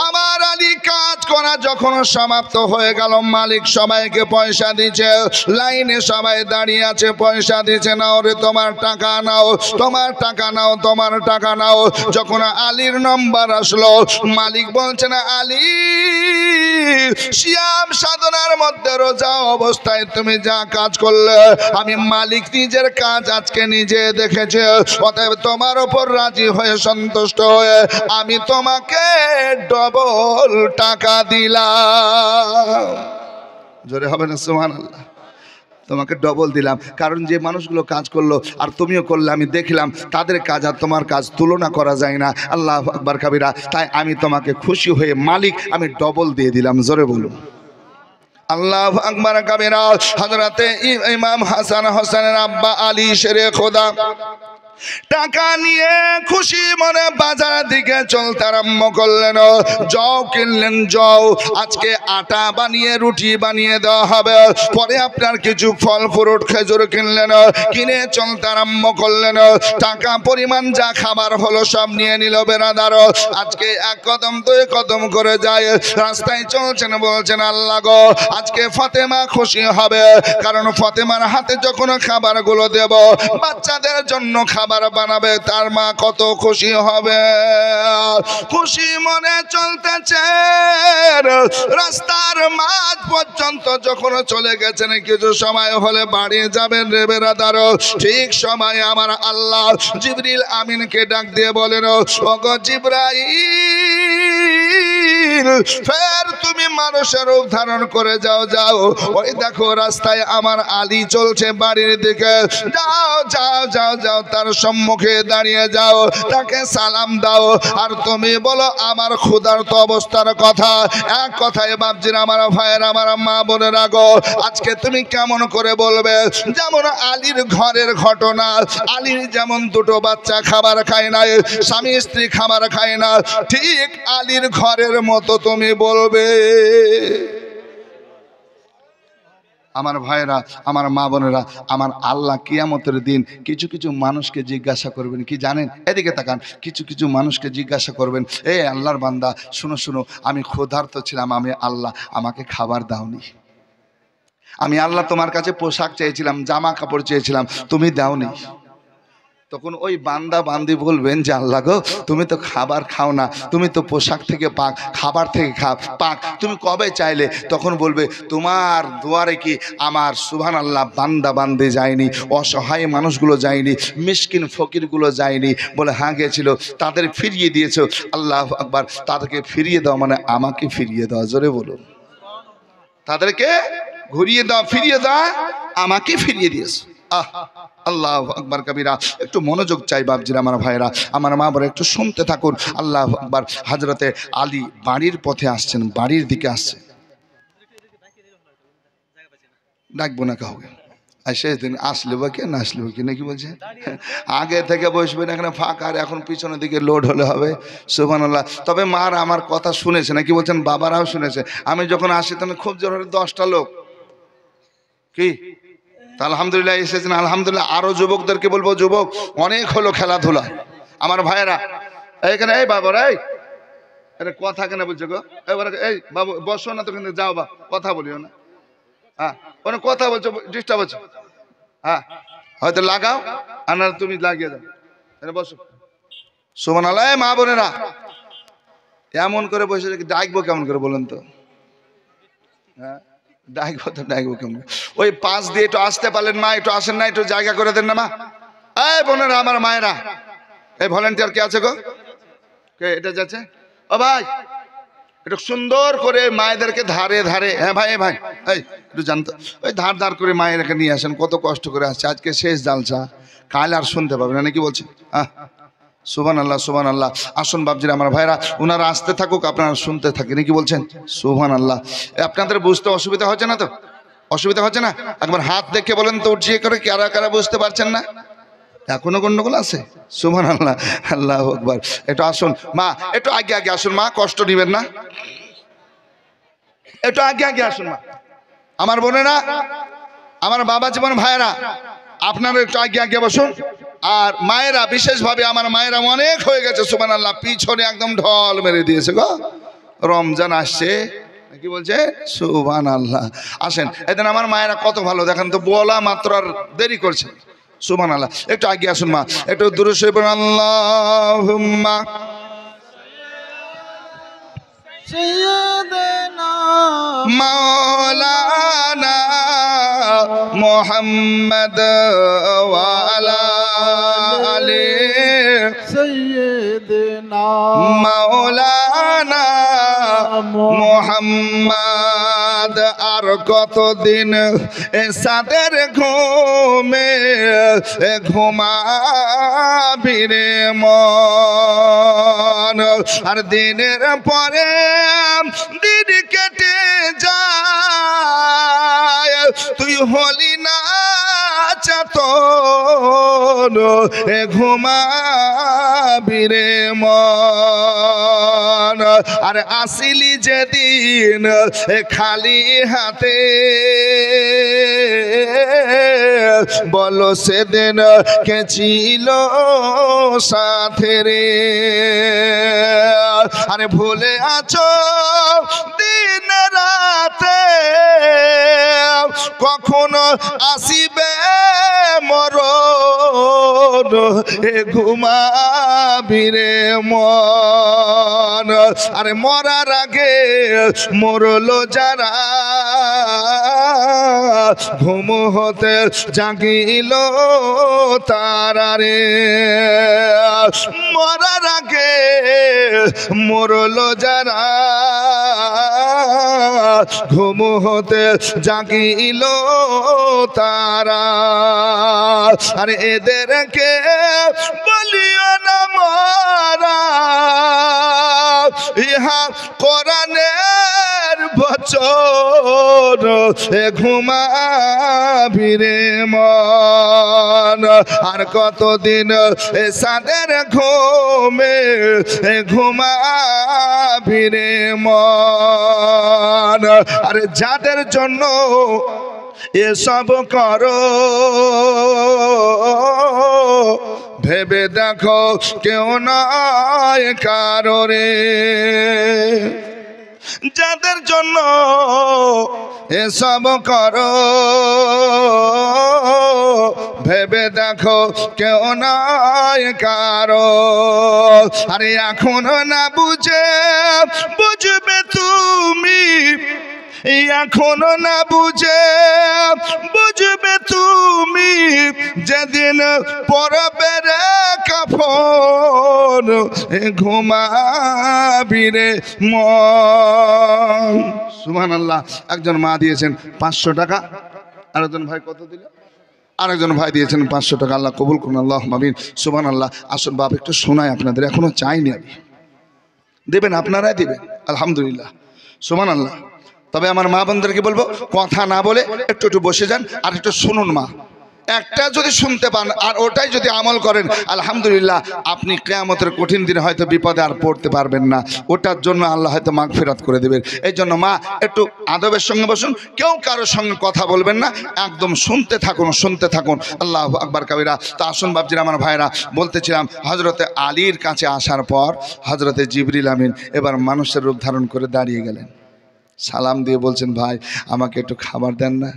আমার আলী, কাজ করা যখন সমাপ্ত হয়ে গেল, মালিক সবাইকে পয়সা দিচ্ছে, লাইনে সবাই দাঁড়িয়ে আছে, পয়সা দিচ্ছে, নাও রে তোমার টাকা নাও, তোমার টাকা নাও, তোমার টাকা নাও। যখন আলীর নম্বর আসলো, মালিক বলছে না আলী, সিয়াম সাধনার মধ্যে রোজা অবস্থায় তুমি যা কাজ করলে, আমি মালিক নিজের কাজ আজকে নিজে দেখেছে, অতএব তোমার উপর রাজি হয়ে সন্তুষ্ট হয়ে আমি তোমাকে ডবল টাকা দিলাম। জোরে হবে না সুবহানাল্লাহ? তোমাকে ডবল দিলাম, কারণ যে মানুষগুলো কাজ করলো আর তুমিও করলে, আমি দেখলাম তাদের কাজ আর তোমার কাজ তুলনা করা যায় না। আল্লাহু আকবার কাবীরা। তাই আমি তোমাকে খুশি হয়ে মালিক আমি ডবল দিয়ে দিলাম। জোরে বলুন আল্লাহু আকবার কাবীরা। হযরতে ইমাম হাসান হোসেনের আব্বা আলী শেরে খোদা টাকা নিয়ে খুশি মনে বাজার দিকে চলতে আরম্ভ করলেন। জও কিনলেন, জও আজকে আটা বানিয়ে রুটি বানিয়ে দেওয়া হবে, পরে আপনার কিছু ফল ফ্রুট খেজুর কিনলেন, কিনে চলতে আরম্ভ করলেন। টাকা পরিমাণ যা খাবার হলো সব নিয়ে নিল বেরাদার। আজকে এক কদম দুই কদম করে যায়, রাস্তায় চলছেন, বলছেন আল্লাহ গো আজকে ফাতেমা খুশি হবে, কারণ ফাতেমার হাতে যখন খাবারগুলো দেব, বাচ্চাদের জন্য খাবার বানাবে, তার মা কত খুশি হবে। খুশি মনে চলতেছে, রাস্তার মাঝ পর্যন্ত যখন চলে গেছেন, কিছু সময় হলে বাড়ি যাবেন রে বেরাদার। ঠিক সময় আমার আল্লাহ জিবরিল আমিনকে ডাক দিয়ে বলেন, ওগো জিবরাইল, ফের তুমি মানুষের রূপ ধারণ করে যাও, যাও ওই দেখো রাস্তায় আমার আলী চলছে বাড়ির দিকে, যাও যাও যাও যাও, তার সম্মুখে দাঁড়িয়ে যাও, তাকে সালাম দাও, আর তুমি বলো আমার ক্ষুধার্ত অবস্থার কথা। এক কথায় বাপজির আমার ভাইয়ের আমার মা বোনের আগো, আজকে তুমি কেমন করে বলবে, যেমন আলীর ঘরের ঘটনা, আলীর যেমন দুটো বাচ্চা খাবার খায় না, স্বামী স্ত্রী খাবার খায় না, ঠিক আলীর ঘরের মতো তুমি বলবে। আমার ভাইরা, আমার মা বোনেরা, আমার আল্লাহ কিয়ামতের দিন কিছু কিছু মানুষকে জিজ্ঞাসা করবেন, কি জানেন? এদিকে তাকান। কিছু কিছু মানুষকে জিজ্ঞাসা করবেন, এ আল্লাহর বান্দা শুনো শুনো, আমি ক্ষুধার্ত ছিলাম, আমি আল্লাহ আমাকে খাবার দাওনি, আমি আল্লাহ তোমার কাছে পোশাক চেয়েছিলাম, জামা কাপড় চেয়েছিলাম, তুমি দাওনি। তখন ওই বান্দা বান্দি বলবেন যে আল্লাহ গো তুমি তো খাবার খাও না, তুমি তো পোশাক থেকে পাক, খাবার থেকে পাক, তুমি কবে চাইলে? তখন বলবে তোমার দুয়ারে কি আমার সুবহানাল্লাহ বান্দা বান্দি যায়নি, অসহায় মানুষগুলো যায়নি, মিসকিন ফকিরগুলো যায়নি? বলে হ্যাঁ গেছিল, তাদের ফিরিয়ে দিয়েছো। আল্লাহু আকবার। তাদেরকে ফিরিয়ে দাও মানে আমাকে ফিরিয়ে দাও। জোরে বলুন, তাদেরকে ঘুরিয়ে দাও, ফিরিয়ে দাও, আমাকে ফিরিয়ে দিয়েছো। আল্লাহু আকবার কবিরা। একটু মনোযোগ চাই বাপজিরা, আমার ভাইরা, আমার মা বড়, একটু শুনতে থাকুন। আল্লাহু আকবার। হযরতে আলী বাড়ির পথে আসছেন, বাড়ির দিকে আসছে। ডাকবো না কাউকে, আর শেষ দিন আসলে বা কে না আসলে বা কে, নাকি বলছে? আগে থেকে বসবেন এখানে ফাঁকা, আর এখন পিছনের দিকে লোড হলে হবে। সুবহানাল্লাহ। তবে মার আমার কথা শুনেছে, নাকি বলছেন? বাবারাও শুনেছে। আমি যখন আসি তখন খুব জোর 10টা লোক, কি আলহামদুলিল্লাহ এসেছেন, আলহামদুলিল্লাহ। আরো যুবকদেরকে বলবো, যুবক অনেক হলো খেলাধুলা, আমার ভাইয়েরা এইখানে। এই বাবা, এই এটা কথা কেন বলছো গো? এবারে এই বাবু বসো না তো, কিন্তু যাও বা কথা বলিও না। হ্যাঁ অনেক কথা বলছো, ডিস্টার্ব হচ্ছে। হ্যাঁ হয়তো লাগাও, আর না তুমি লাগিয়ে দাও, এখানে বসো। সুবহানাল্লাহ। মা বোনেরা এমন করে বসে ডাকবো কেমন করে বলেন তো? হ্যাঁ ডাকবো তো, ডাকবো কেমন? ওই পাশ দিয়ে একটু আসতে পারলেন মা, একটু আসেন না, একটু জায়গা করে দেন না মা। এই বোনেরা, আমার মায়েরা, এই ভলেন্টিয়ার কে আছে গো? কে এটা যাচ্ছে? ও ভাই, একটু সুন্দর করে মায়েদেরকে ধারে ধারে, হ্যাঁ ভাই, ভাই এই একটু জানতো, ওই ধার ধার করে মায়েরকে নিয়ে আসেন। কত কষ্ট করে আসছে, আজকে শেষ জালসা, কাল আর শুনতে পাবেন না, নাকি বলছে? সুবহানাল্লাহ, সুবহানাল্লাহ। আসুন বাপজিরা, আমার ভাইরা, ওনারা আসতে থাকুক, আপনারা শুনতে থাকেন, নাকি বলছেন? সুবহানাল্লাহ। আপনাদের বুঝতে অসুবিধা হচ্ছে না তো? অসুবিধা হচ্ছে না? একবার হাত দেখে বলেন তো, উঠিয়ে করে, কারা কারা বুঝতে পারছেন না? এখনো গন্ডগোল আছে? সুবহানাল্লাহ, আল্লাহু আকবার। একটু আসুন মা, একটু আগে আগে আসুন মা, কষ্ট নেবেন না, একটু আগে আগে আসুন মা। আমার বোনেরা আমার বাবা জীবন ভাইয়েরা, আপনারা একটু আগে আগে বসুন। আর মায়েরা, বিশেষভাবে আমার মায়েরা অনেক হয়ে গেছে সুবহানাল্লাহ, পিছনে একদম ঢল মেরে দিয়েছে গো। রমজান আসছে, কি বলছে? সুবহানাল্লাহ। আসেন, এদিন আমার মায়েরা কত ভালো দেখেন তো, বলা মাত্র আর দেরি করছে। সুবহানাল্লাহ। একটু আগে আসুন মা, একটু দূরে সরে পড়ুন। আল্লাহুম্মা সাইয়্যিদানা মাওলানা মুহাম্মদ ওয়া আলা আলি সাইয়্যিদানা মাওলানা মুহাম্মদ। আর কতদিন সাদের ঘুমে ঘুমাবি রে মন, আর দিনের পরে দিন কেটে যায়, তুই হলি না চেতন ঘুমাবি রে মন। আর আসিলি যেদিন খালি হাতে, বলো সেদিন কে ছিল সাথে রে। আরে ভুলে আছো দিন রাতে, কখনো আসিবে মরণ ঘুমাবি রে মন। আরে মরার আগে মরলো যারা, ঘুম হতে জাগিল তারা রে। মরার আগে মরলো যারা, ঘুম হতে জাগিল তারা। আরে এদেরকে বলিও না মারা, ইহা কোরআনের বচন ঘুমাবি রে মন। আর কতদিন সাদের ঘুমে ঘুমাবি রে মন। আরে যাদের জন্য এসব করো, ভেবে দেখো কেউ নয় কারো রে। যাদের জন্য এসব করো, ভেবে দেখো কেউ নয় কারো। আরে এখনো না বুঝবে তুমি, এখনো না বুঝবে তুমি, যেদিন পরবে রে কাফন ঘুমাবি রে মন। সুবহানাল্লাহ। একজন মা দিয়েছেন 500 টাকা, আরেকজন ভাই কত দিল? আরেকজন ভাই দিয়েছেন 500 টাকা। আল্লাহ কবুল করুন, আল্লাহুম্মা আমিন। সুবহানাল্লাহ। আসুন বাপ, একটু শোনাই আপনাদের, এখনো চাইনি আমি। দেবেন, আপনারাই দিবেন, আলহামদুলিল্লাহ। সুবহানাল্লাহ। তবে আমার মা বোনদেরকে বলবো, কথা না বলে একটু একটু বসে যান আর একটু শুনুন মা। একটা যদি শুনতে পান আর ওটাই যদি আমল করেন, আলহামদুলিল্লাহ, আপনি কিয়ামতের কঠিন দিনে হয়তো বিপদে আর পড়তে পারবেন না। ওটার জন্য আল্লাহ হয়তো মাগফিরাত করে দেবেন। এই জন্য মা, একটু আদবের সঙ্গে বসুন, কেউ কারোর সঙ্গে কথা বলবেন না, একদম শুনতে থাকুন। আল্লাহু আকবার কাবীরা। তা আসুন বাপজিরা, আমার ভাইরা, বলতেছিলাম হযরতে আলীর কাছে আসার পর হযরতে জিবরিল আমিন এবার মানুষের রূপ ধারণ করে দাঁড়িয়ে গেলেন। সালাম দিয়ে বলছেন, ভাই আমাকে একটু খাবার দেন না।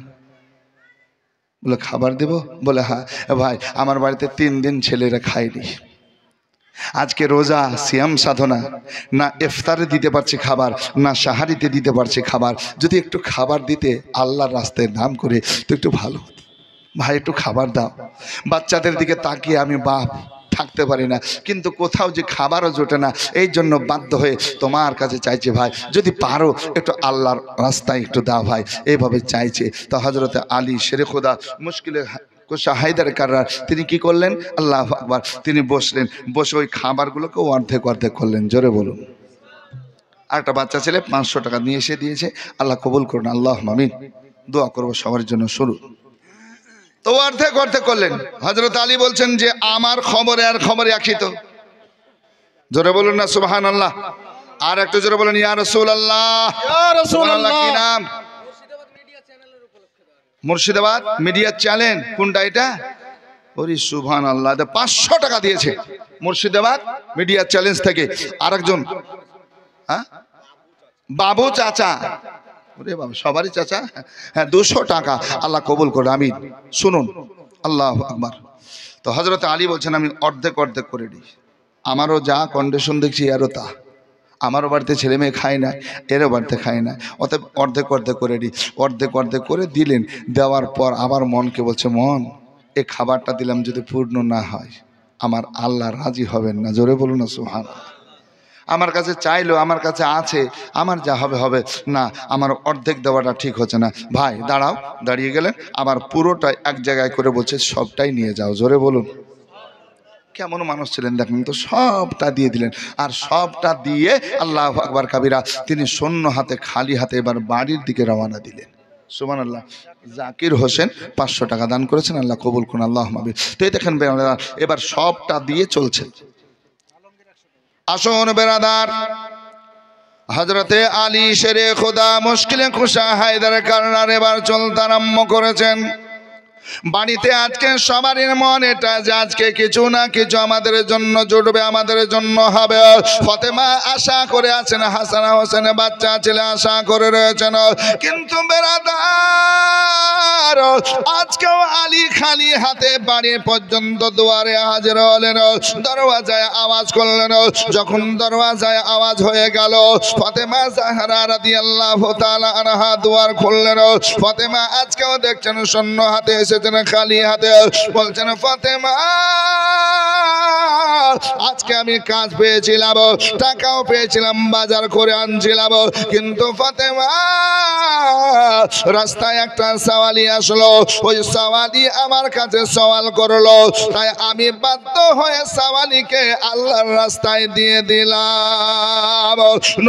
বলে, খাবার দেব? বলে, হ্যাঁ। ভাই, আমার বাড়িতে 3 দিন ছেলেরা খায়নি, আজকে রোজা সিয়াম সাধনা, না ইফতারে দিতে পারছি খাবার, না সাহারিতে দিতে পারছি খাবার। যদি একটু খাবার দিতে আল্লাহর রাস্তায় নাম করে তো একটু ভালো হতো। ভাই একটু খাবার দাও। বাচ্চাদের দিকে তাকিয়ে আমি বাপ থাকতে পারি না, কিন্তু কোথাও যে খাবারও জোটে না, এই জন্য বাধ্য হয়ে তোমার কাছে চাইছে ভাই, যদি পারো একটু আল্লাহর রাস্তায় একটু দাও ভাই, এইভাবে চাইছে। তো হযরতে আলী শেরে খোদা মুশকিলে কোশা হায়দার কাররার তিনি কি করলেন? আল্লাহু আকবার। তিনি বসলেন, বসে ওই খাবারগুলোকে অর্ধেক করলেন। জোরে বলুন। আর একটা বাচ্চা ছেলে 500 টাকা নিয়ে এসে দিয়েছে। আল্লাহ কবুল করুন, আল্লাহুম্মা আমিন। দোয়া করবো সবার জন্য। শুরু তো অর্ধেক করলেন। হযরত আলী বলছেন যে আমার খবরে আর খবরে একই তো। জোরে বলুন না সুবহানাল্লাহ। আর একটু জোরে বলুন ইয়া রাসূলুল্লাহ। ইয়া রাসূলুল্লাহ। কি নাম? মুর্শিদাবাদ মিডিয়া চ্যানেল কোনটা এটা? ওরে সুবহানাল্লাহ, 500 টাকা দিয়েছে মুর্শিদাবাদ মিডিয়া চ্যালেঞ্জ থেকে। আরেকজন বাবু চাচা, ওরে বাবা সবারই চাচা, হ্যাঁ 200 টাকা, আল্লাহ কবুল করে। আমি শুনুন, আল্লাহু আকবার। তো হযরত আলী বলছেন আমি অর্ধেক অর্ধেক করে দিই, আমারও যা কন্ডিশন দেখছি এরও তা, আমারও বাড়িতে ছেলে মেয়ে খায় না, এরও বাড়িতে খায় না, অতএব অর্ধেক অর্ধেক করে দিই। অর্ধেক অর্ধেক করে দিলেন, দেওয়ার পর আবার মনকে বলছে, মন এই খাবারটা দিলাম যদি পূর্ণ না হয় আমার আল্লাহ রাজি হবেন না। জোরে বলুন না সুবহানাল্লাহ। আমার কাছে চাইলো, আমার কাছে আছে, আমার যা হবে হবে, না আমার অর্ধেক দেওয়াটা ঠিক হচ্ছে না। ভাই দাঁড়াও, দাঁড়িয়ে গেলেন, আবার পুরোটাই এক জায়গায় করে বলছে সবটাই নিয়ে যাও। জোরে বলুন। কেমন মানুষ ছিলেন দেখেন তো, সবটা দিয়ে দিলেন। আর সবটা দিয়ে আল্লাহু আকবার কাবীরা তিনি শূন্য হাতে, খালি হাতে এবার বাড়ির দিকে রওনা দিলেন। সুবহানাল্লাহ। জাকির হোসেন 500 টাকা দান করেছেন, আল্লাহ কবুল করুন, আল্লাহুম্মা আমিন। তো এই দেখেন বেরাদার, এবার সবটা দিয়ে চলছে। আসুন বেরাদার, হযরতে আলী শেরে খোদা মুশকিলে কুশা হায়দার কারনার এবার চলতে আরম্ভ করেছেন। বাড়িতে আজকে সবারই মন এটা যে আজকে কিছু না কিছু আমাদের জন্য জুটবে, আমাদের জন্য হবে। ফাতেমা আশা করে আছেন, হাসান হোসেন বাচ্চা ছেলে আশা করে রয়েছেন, কিন্তু বেরাদার আজকেও আলী খালি হাতে বাড়ি পর্যন্ত দুয়ারে হাজির হলেন। দরওয়াজায় আওয়াজ করলেন, যখন দরওয়াজায় আওয়াজ হয়ে গেল ফাতেমা জাহরা রাদিয়াল্লাহু তাআলা আনহা দুয়ার খুললেন। ফাতেমা আজকেও দেখছেন শূন্য হাতে এসেছেন, খালি হাতে। বলছেন ফাতেমা আজকে আমি কাজ পেয়েছিলাম, টাকাও পেয়েছিলাম, বাজার করে আনছিলাম, কিন্তু ফাতেমা রাস্তায় একটা সওয়ালি আসলো, ওই সওয়ালি আমার কাছে সওয়াল করলো, তাই আমি বাধ্য হয়ে সওয়ালিকে আল্লাহর রাস্তায় দিয়ে দিলাম।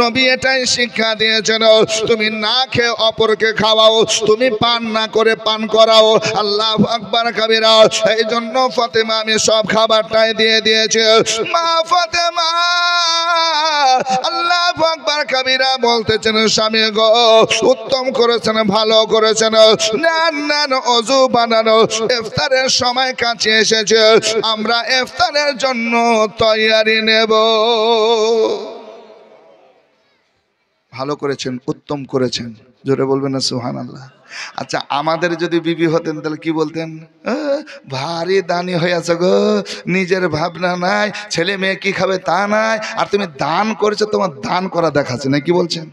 নবী এটাই শিক্ষা দিয়েছেন, তুমি না খেয়ে অপরকে খাওয়াও, তুমি পান না করে পান করাও। আল্লাহু আকবার কাবীরা। এই জন্য ফাতেমা আমি সব খাবারটাই দিয়ে দিয়েছি। মা ফাতেমা আল্লাহু আকবার কাবীরা বলতেছেন, স্বামী গো উত্তম করেছেন, ভালো করেছেন, নেন নেন ওযু বানানো, ইফতারের সময় কাছে এসেছে, আমরা ইফতারের জন্য তৈয়ারি নেব। ভালো করেছেন, উত্তম করেছেন, জোরে বলবেন না সুবহানাল্লাহ। আচ্ছা আমাদের যদি বিবি হতেন তাহলে কি বলতেন? ভারী দানি হয়ে আছে গো, নিজের ভাবনা নাই, ছেলে মেয়ে কি খাবে তা নাই, আর তুমি দান করেছো, তোমার দান করা দেখাচ্ছে না, কি বলছেন?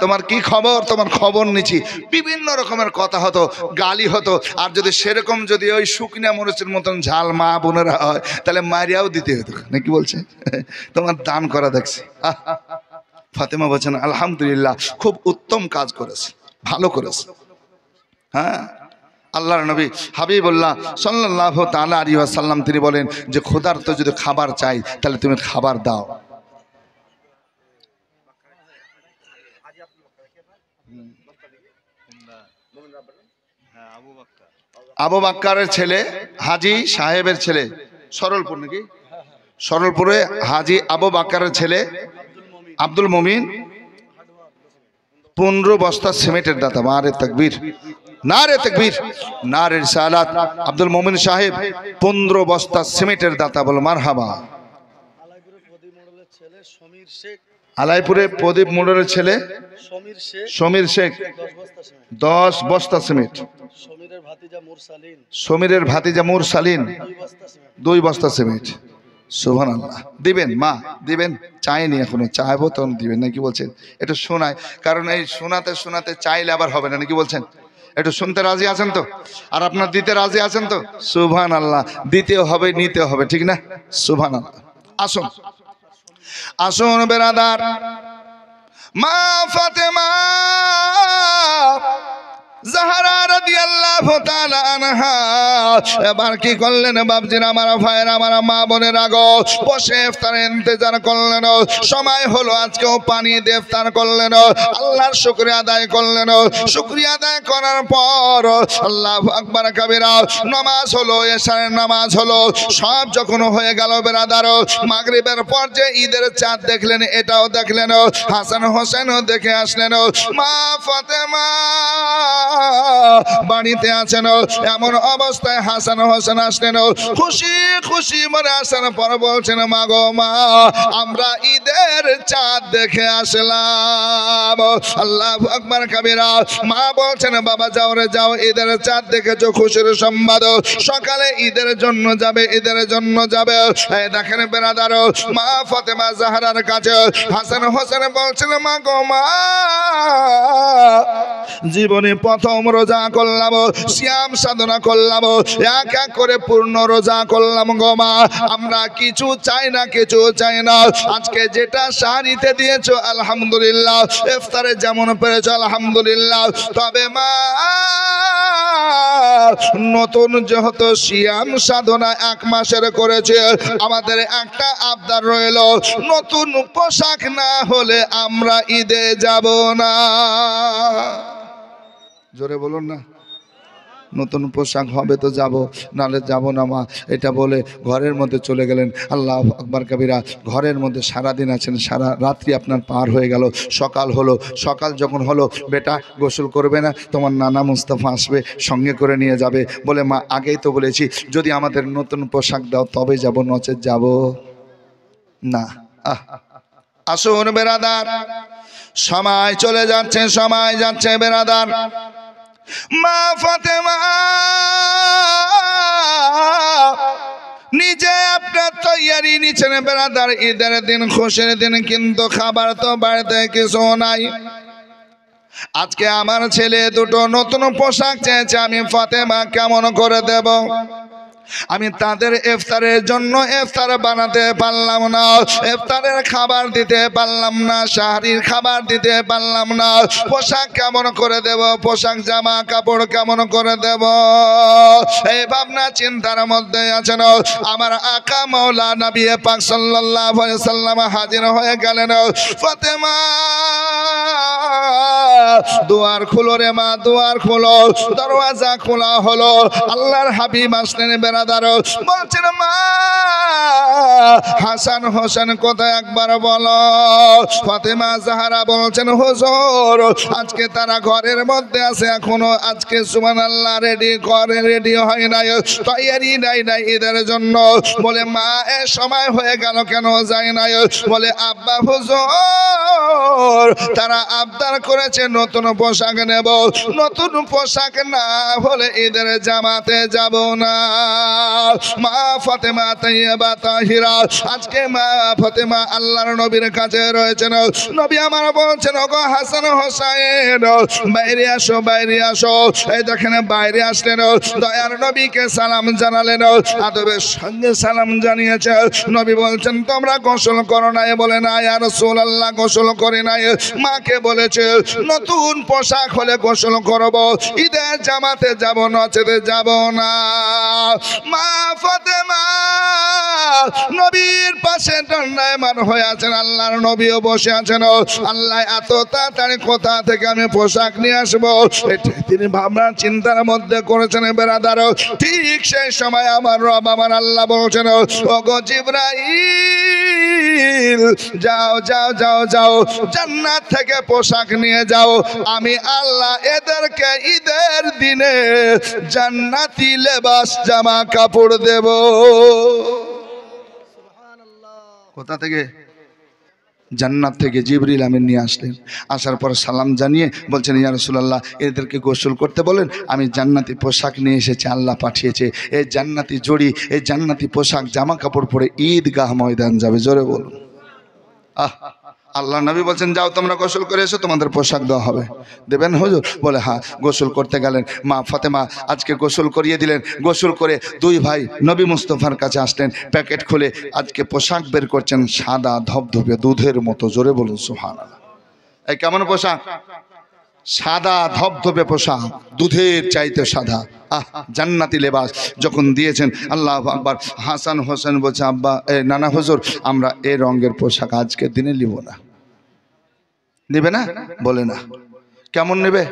তোমার কি খবর, তোমার খবর নিচ্ছি, বিভিন্ন রকমের কথা হতো, গালি হতো। আর যদি সেরকম যদি ওই শুকনা মরিচের মতন ঝাল মা বোনেরা হয় তাহলে মারিয়াও দিতে হতো না, কি বলছেন? তোমার দান করা দেখছি। ফাতেমা বলছেন আলহামদুলিল্লাহ, খুব উত্তম কাজ করেছে, ভালো করেছে। হ্যাঁ, আল্লাহর নবী হাবিবুল্লাহ সাল্লাল্লাহু তাআলা আলাইহি ওয়াসাল্লাম তিনি বলেন যে খোদার তো যদি খাবার চাই তাহলে তুমি খাবার দাও। আবু বাক্কারের ছেলে, হাজী সাহেবের ছেলে, সরলপুর নাকি, সরলপুরে হাজী আবু বাক্কারের ছেলে আব্দুল মুমিন 15 বস্তা সিমেন্টের দাতা। নারে তাকবীর, নারে তাকবীর, নারে রিসালাত। আব্দুল মুমিন সাহেব 15 বস্তা সিমেন্টের দাতা, বল মারহাবা। আলাইপুরে প্রদীপ মোড়লের ছেলে সমীর শেখ 10 বস্তা সিমেন্ট। সমীরের ভাতিজা মুরসালিন 2 বস্তা সিমেন্ট। সুবহানাল্লাহ। দিবেন মা, দিবেন, চাইনি এখনো, চাইবো তখন দিবেন, নাকি বলছেন? একটু শোনায়, কারণ এই শোনাতে শোনাতে চাইলে আবার হবে না, নাকি বলছেন? একটু শুনতে রাজি আছেন তো? আর আপনার দিতে রাজি আছেন তো? সুবহানাল্লাহ। দিতেও হবে, নিতেও হবে, ঠিক না? সুবহানাল্লাহ। আসুন আসুন বেরাদার, মা ফাতেমা জাহরা রাদিয়াল্লাহু তাআলা আনহা এবার কি করলেন? বাপজির আমার, ভাইয়ের আমার, মা বোনের আগো বসে ইফতারের ইন্তজার করলেন। সময় হলো, আজকেও পানি দিয়ে ইফতার করলেন, আল্লাহর শুকরিয়া আদায় করলেন। শুকরিয়া আদায় করার পর আল্লাহু আকবার কাবীরা নামাজ হলো, এশারের নামাজ হলো, সব যখন হয়ে গেল বেরাদার, মাগরিবের পর যে ঈদের চাঁদ দেখলেন এটাও দেখলেন, হাসান হোসেনও দেখে আসলেন। মা ফাতেমা বাড়িতে আছেন। এমন অবস্থায় হাসান হোসেন আসলেন, খুশি খুশি মনে আসার পর বলছেন, মা গো মা, আমরা ঈদের চাঁদ দেখে আসলাম। আল্লাহু আকবার কাবীরা। মা বলছেন, বাবা যাও রে যাও, ঈদের চাঁদ দেখেছো, খুশির সংবাদ, সকালে ঈদের জন্য যাবে, ঈদের জন্য যাবে। এই দেখেন বেরাদার, মা ফাতেমা জাহরার কাছে হাসান হোসেন বলছেন, মা গো মা, জীবনে প্রথম রোজা করলাম, সিয়াম সাধনা করলাম, এক এক করে পূর্ণ রোজা করলাম গো মা। আমরা কিছু চাই না, কিছু চাই না। আজকে যেটা সাহারিতে দিয়েছো আলহামদুলিল্লাহ, ইফতারে যেমন পেরেছো আলহামদুলিল্লাহ। তবে মা, নতুন যেহেতু সিয়াম সাধনা 1 মাসের করেছে, আমাদের একটা আবদার রইল, নতুন পোশাক না হলে আমরা ঈদে যাব না। জোরে বলুন না। নতুন পোশাক হবে তো যাব, নালে যাব না মা, এটা বলে ঘরের মধ্যে চলে গেলেন। আল্লাহু আকবার কাবীরা। ঘরের মধ্যে সারাদিন আছেন, সারা রাত্রি আপনার পার হয়ে গেল। সকাল হলো, সকাল যখন হলো, বেটা গোসল করবে না, তোমার নানা মুস্তাফা আসবে, সঙ্গে করে নিয়ে যাবে। বলে মা, আগেই তো বলেছি যদি আমাদের নতুন পোশাক দাও তবে যাব, নচেত যাব না। আসুন বেরাদার, সময় চলে যাচ্ছে, সময় যাচ্ছে বেরাদার। মা ফাতেমা নিজে আপনার তৈয়ারি নিচ্ছেন বেরাদার, ঈদের দিন, খুশির দিন, কিন্তু খাবার তো বাড়িতে কিছু নাই। আজকে আমার ছেলে দুটো নতুন পোশাক চেয়েছে, আমি ফাতেমা কেমন করে দেব? আমি তাদের ইফতারের জন্য ইফতার বানাতে পারলাম না, ইফতারের খাবার দিতে পারলাম না, সাহারির খাবার দিতে পারলাম না। পোশাক কেমন করে দেব? পোশাক জামা কাপড় কেমন করে দেব? এই ভাবনা চিন্তার মধ্যে আছেন। আমার আকা মাওলা নবী পাক সাল্লাল্লাহু আলাইহি সাল্লাম হাজির হয়ে গেলেন। ফাতেমা, দুয়ার খুলো রে মা, দুয়ার খুলো। দরওয়াজা খোলা হলো। আল্লাহর হাবিব আসলেন বেরাদার, বলছেন, মা হাসান হোসেন কোথায় একবার বলো। ফাতেমা জাহরা বলছেন, হুজুর আজকে তারা ঘরের মধ্যে আছে, এখনো আজকে সুবহানাল্লাহ রেডি করে, রেডি হয় নাই, তৈয়ারি নাই নাই ঈদের জন্য। বলে মা, এ সময় হয়ে গেল কেন যায় নাই? বলে আব্বা হুজুর, তারা আবদার করেছে নতুন পোশাক নেব, নতুন পোশাক না হলে ঈদের জামাতে যাব না। মা ফাতেমা তাইয়্যিবা তাহিরা, আজকে মা ফাতেমা আল্লাহর নবীর কাছে রয়েছেন। নবী আমার বলছেন, ওগো হাসান হোসেন, বাইরে আসো, বাইরে আসো। এই দেখেন বাইরে আসলেন, দয়ার নবীকে সালাম জানালেন, আদবের সঙ্গে সালাম জানিয়েছে। নবী বলছেন, তোমরা গোসল করো নাই? বলে না ইয়া রাসূলুল্লাহ, গোসল করি নাই। মাকে বলেছে নতুন পোশাক হলে গোসল করব, ঈদের জামাতে যাব, নচেতে যাব না। মা ফাতেমা নবীর পাশে দণ্ডায়মান হয়ে আছেন, আল্লাহর নবীও বসে আছেন। আল্লাহ এত তাড়াতাড়ি কোথা থেকে আমি পোশাক নিয়ে আসবো, তিনি ভাবনা চিন্তার মধ্যে করেছেন বেরাদার। ঠিক সেই সময় আমার রব, আমার আল্লাহ বলছেন, ওগো জিবরাইল, যাও যাও যাও যাও, জান্নাত থেকে পোশাক নিয়ে যাও। আমি আল্লাহ এদেরকে ঈদের দিনে জান্নাতি লেবাস, জামা কাপড় দেব। কোথা থেকে? জান্নাত থেকে জিবরিল আমিন নিয়ে আসলেন। আসার পর সালাম জানিয়ে বলছেন, ইয়া রাসূলুল্লাহ, এদেরকে গোসল করতে বলেন, আমি জান্নাতি পোশাক নিয়ে এসেছি, আল্লাহ পাঠিয়েছে। এই জান্নাতি জড়ি, এই জান্নাতি পোশাক, জামা কাপড় পরে ঈদগাহ ময়দান যাবে। জোরে বলুন আহ। আল্লাহ নবী বলছেন, যাও তোমরা গোসল করে এসো, তোমাদের পোশাক দেওয়া হবে। দেবেন হুজুর? বলে হ্যাঁ। গোসল করতে গেলেন, মা ফাতেমা আজকে গোসল করিয়ে দিলেন। গোসল করে দুই ভাই নবী মুস্তাফার কাছে আসলেন, প্যাকেট খুলে আজকে পোশাক বের করছেন, সাদা ধবধবে দুধের মতো। জোরে বলুন সুবহানাল্লাহ। এই কেমন পোশাক? সাদা ধবধবে পোশাক, দুধের চাইতে সাদা। জান্নাতি লেবাস যখন দিয়েছেন, আল্লাহু আকবার। হাসান হোসেন বলছে, আব্বা, নানা হুজুর, আমরা এই রঙের পোশাক আজকের দিনে নিব না। নেবে না? বলে না। কেমন নেবে?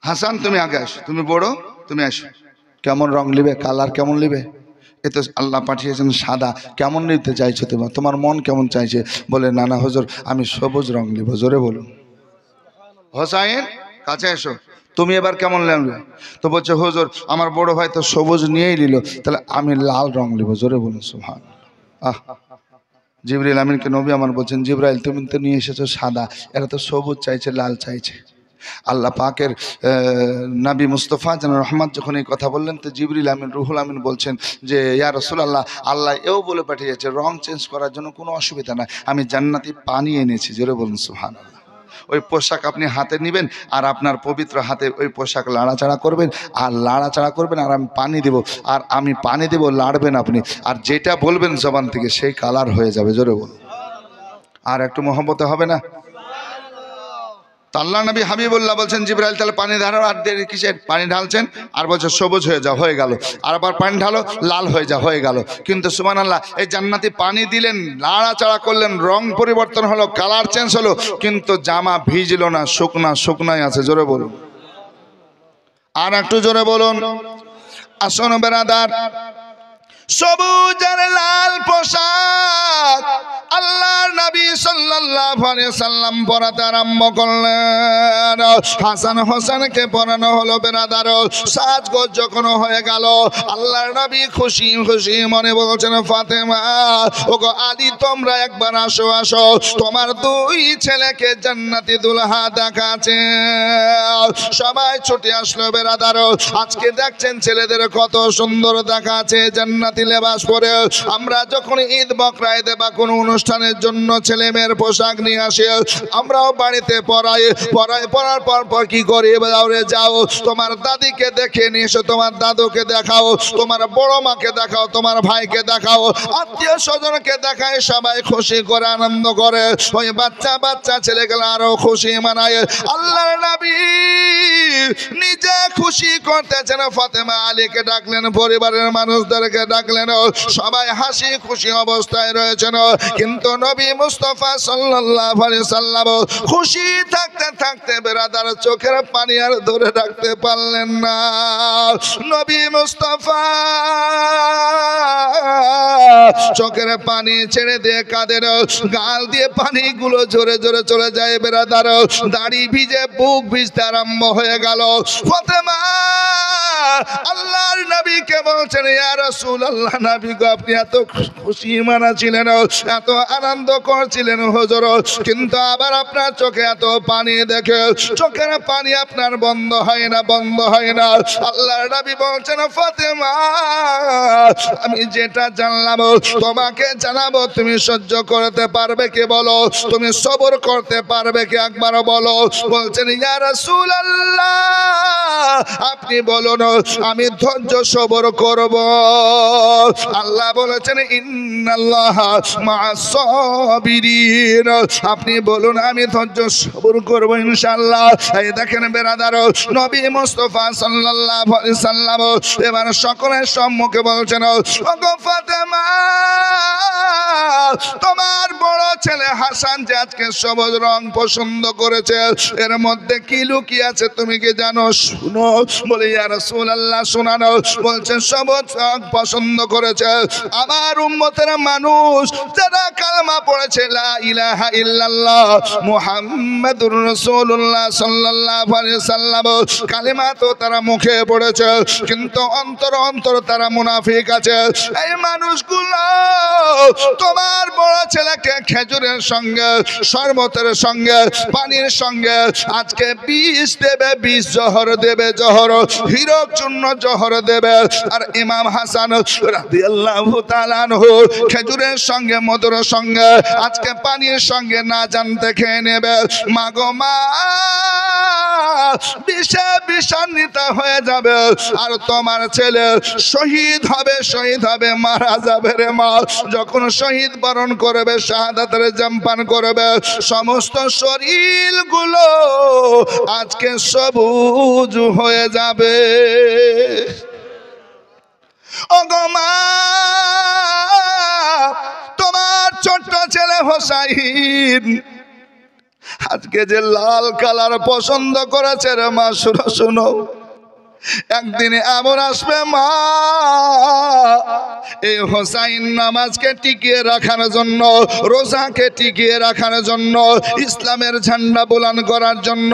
হাসান তুমি আগে আসো, তুমি বড়, তুমি আসো। কেমন রং নিবে? কালার কেমন নিবে? এ তো আল্লাহ পাঠিয়েছেন সাদা। কেমন নিতে চাইছো তোমার? তোমার মন কেমন চাইছে? বলে নানা হুজুর, আমি সবুজ রং নিব। জোরে বলুন। হোসাইন কাছে এসো, তুমি এবার কেমন লাগবে? তো বলছে হুজুর আমার বড় ভাই তো সবুজ নিয়েই নিল, তাহলে আমি লাল রং নেব। জোরে বলুন সুবহানাল্লাহ। আহ, জিবরাইল আমিনকে নবী আমার বলছেন, জিবরাইল তুমি তো নিয়ে এসেছো সাদা, এরা তো সবুজ চাইছে, লাল চাইছে। আল্লাহ পাকের নবী মুস্তফা যেন রহমত যখন এই কথা বললেন, তো জিবরিল আমিন রুহুল আমিন বলছেন যে ইয়া রাসূলুল্লাহ, আল্লাহ এও বলে পাঠিয়েছে রং চেঞ্জ করার জন্য কোনো অসুবিধা নাই, আমি জান্নাতি পানি এনেছি। জোরে বলুন সুবহানাল্লাহ। ওই পোশাক আপনি হাতে নেবেন আর আপনার পবিত্র হাতে ওই পোশাক লাড়াচাড়া করবেন, আর লাড়াচাড়া করবেন, আর আমি পানি দেব, আর আমি পানি দেব, লাড়বেন আপনি, আর যেটা বলবেন জবান থেকে সেই কালার হয়ে যাবে। জোরে বলুন, আর একটু মহব্বতে হবে না? আল্লাহ নবী হাবিবুল্লাহ বলছেন জিবরাইল তাহলে পানি ঢালো, আর দেরি কিসের? পানি ঢালছেন আর বলছে সবুজ হয়ে যাও, হয়ে গেল। আর আবার পানি ঢালো, লাল হয়ে যাও, হয়ে গেল। কিন্তু সুবহানাল্লাহ, এই জান্নাতি পানি দিলেন, লাড়াচাড়া করলেন, রং পরিবর্তন হলো, কালার চেঞ্জ হলো, কিন্তু জামা ভিজলো না, শুকনাই আছে। জোরে বলুন, আর একটু জোরে বলুন। আসুন বেরাদার, সবুজ আর লাল পোশাক আল্লাহর নবী সাল্লাল্লাহু আলাইহি সাল্লাম পরাতে আরম্ভ করলেন। হাসান হোসেনকে পরানো হলো বেরাদার। সাজগোজ যখন হয়ে গেল, আল্লাহর নবী খুশি খুশি মনে বলছেন, ফাতেমা ওগো আলী তোমরা একবার আসো, আসো, তোমার দুই ছেলেকে জান্নাতি দুলহা দেখাচ্ছে। সবাই ছুটে আসলো বেরাদার। আজকে দেখছেন ছেলেদের কত সুন্দর দেখাচ্ছে জান্নাতি লেবাস পরে। আমরা যখন ঈদ বকরা ঈদে বা কোনো অনুষ্ঠানের জন্য ছেলে মেয়ের পোশাক নিয়ে আসে, আমরাও বাড়িতে পরার পর কি করি? যাও তোমার দাদিকে দেখে নিয়ে এসো, তোমার দাদুকে দেখাও, তোমার বড় মাকে দেখাও, তোমার ভাইকে দেখাও, আত্মীয় স্বজনকে দেখায়, সবাই খুশি করে আনন্দ করে। ওই বাচ্চা ছেলেগুলো আরো খুশি মানায়। আল্লাহর নবী নিজে খুশি করতেছেন, ফাতেমা আলীকে ডাকলেন, পরিবারের মানুষদেরকে ডাকলেন, সবাই হাসি খুশি অবস্থায় রয়েছেন। কিন্তু নবী মুস্তাফা সাল্লাল্লাহু আলাইহি সাল্লাম খুশি থাকতে থাকতে বেরাদার চোখের পানি আর ধরে রাখতে পারলেন না। নবী মুস্তাফা চোখের পানি ছেড়ে দিয়ে কাঁদেন, গাল দিয়ে পানিগুলো জোরে জোরে চলে যায় বেরাদার। দাড়ি ভিজে বুক ভিজতে আরম্ভ হয়ে গেল। ফাতেমা আল্লাহর নবীকে বলছেন, ইয়া রাসূলুল্লাহ, নবী গো আপনি এত খুশি মানাছিলেন, এত আনন্দ করছিলেন হুজুর, কিন্তু আবার আপনার চোখে এত পানি দেখে চোখের পানি আপনার বন্ধ হয় না, বন্ধ হয় না। আল্লাহর নবী বলছেন, ফাতেমা আমি যেটা জানলাম তোমাকে জানাবো, তুমি সহ্য করতে পারবে কি বলো? তুমি সবর করতে পারবে কি একবার বলো? বলছেন, ইয়া রাসূলুল্লাহ আপনি বলুন, আমি ধৈর্য সবর করব। আল্লাহ বলেছেন, ইন্নাল্লাহা মা'আস সাবিরিন, আপনি বলুন আমি ধৈর্য সবর করব ইনশাআল্লাহ। এই দেখেন বেরাদার, নবী মুস্তাফা সাল্লাল্লাহু আলাইহি সাল্লাম এবার সকলের সম্মুখে বলছেন, ওগো ফাতেমা তোমার বড় ছেলে হাসান যে আজকে সবুজ রং পছন্দ করেছে, এর মধ্যে কি লুকিয়ে আছে তুমি কি জানো? শুনো। বলে ইয়া রাসূলুল্লাহ শোনানো। বলছেন সবুজ রং পছন্দ করেছে আমার উম্মতের মানুষ যারা কালেমা পড়েছে লা ইলাহা ইল্লাল্লাহ মুহাম্মাদুর রাসূলুল্লাহ সাল্লাল্লাহু আলাইহি সাল্লাম, কালেমা তো তারা মুখে পড়েছে কিন্তু অন্তর তারা মুনাফিক আছে। এই মানুষগুলো তোমার বড় ছেলেকে খেজুরের সঙ্গে, শরবতের সঙ্গে, পানির সঙ্গে আজকে বিষ দেবে, বিষ জহর দেবে, জহর হীরক চূর্ণ জহর দেবে। আর ইমাম হাসান রাদিয়াল্লাহু তাআলা আনহু খেজুরের সঙ্গে, মধুর সঙ্গে, আজকে পানির সঙ্গে না জানতে খেয়ে নেবে। মাগো মা বিষে বিষান্বিত হয়ে যাবে, আর তোমার ছেলে শহীদ হবে, মারা যাবে রে মা। যখন শহীদ বরণ করবে, শাহাদাতের জাম পান করবে, সমস্ত শরীরগুলো আজকে সবুজ হয়ে যাবে। ওগো মা তোমার ছোট্ট ছেলে হোসাইন আজকে যে লাল কালার পছন্দ করেছে রে মা, শুনো, একদিন এমন আসবে মা, এই হোসাইন নামাজকে টিকিয়ে রাখার জন্য, রোজাকে টিকিয়ে রাখার জন্য, ইসলামের ঝান্ডা বুলন্দ করার জন্য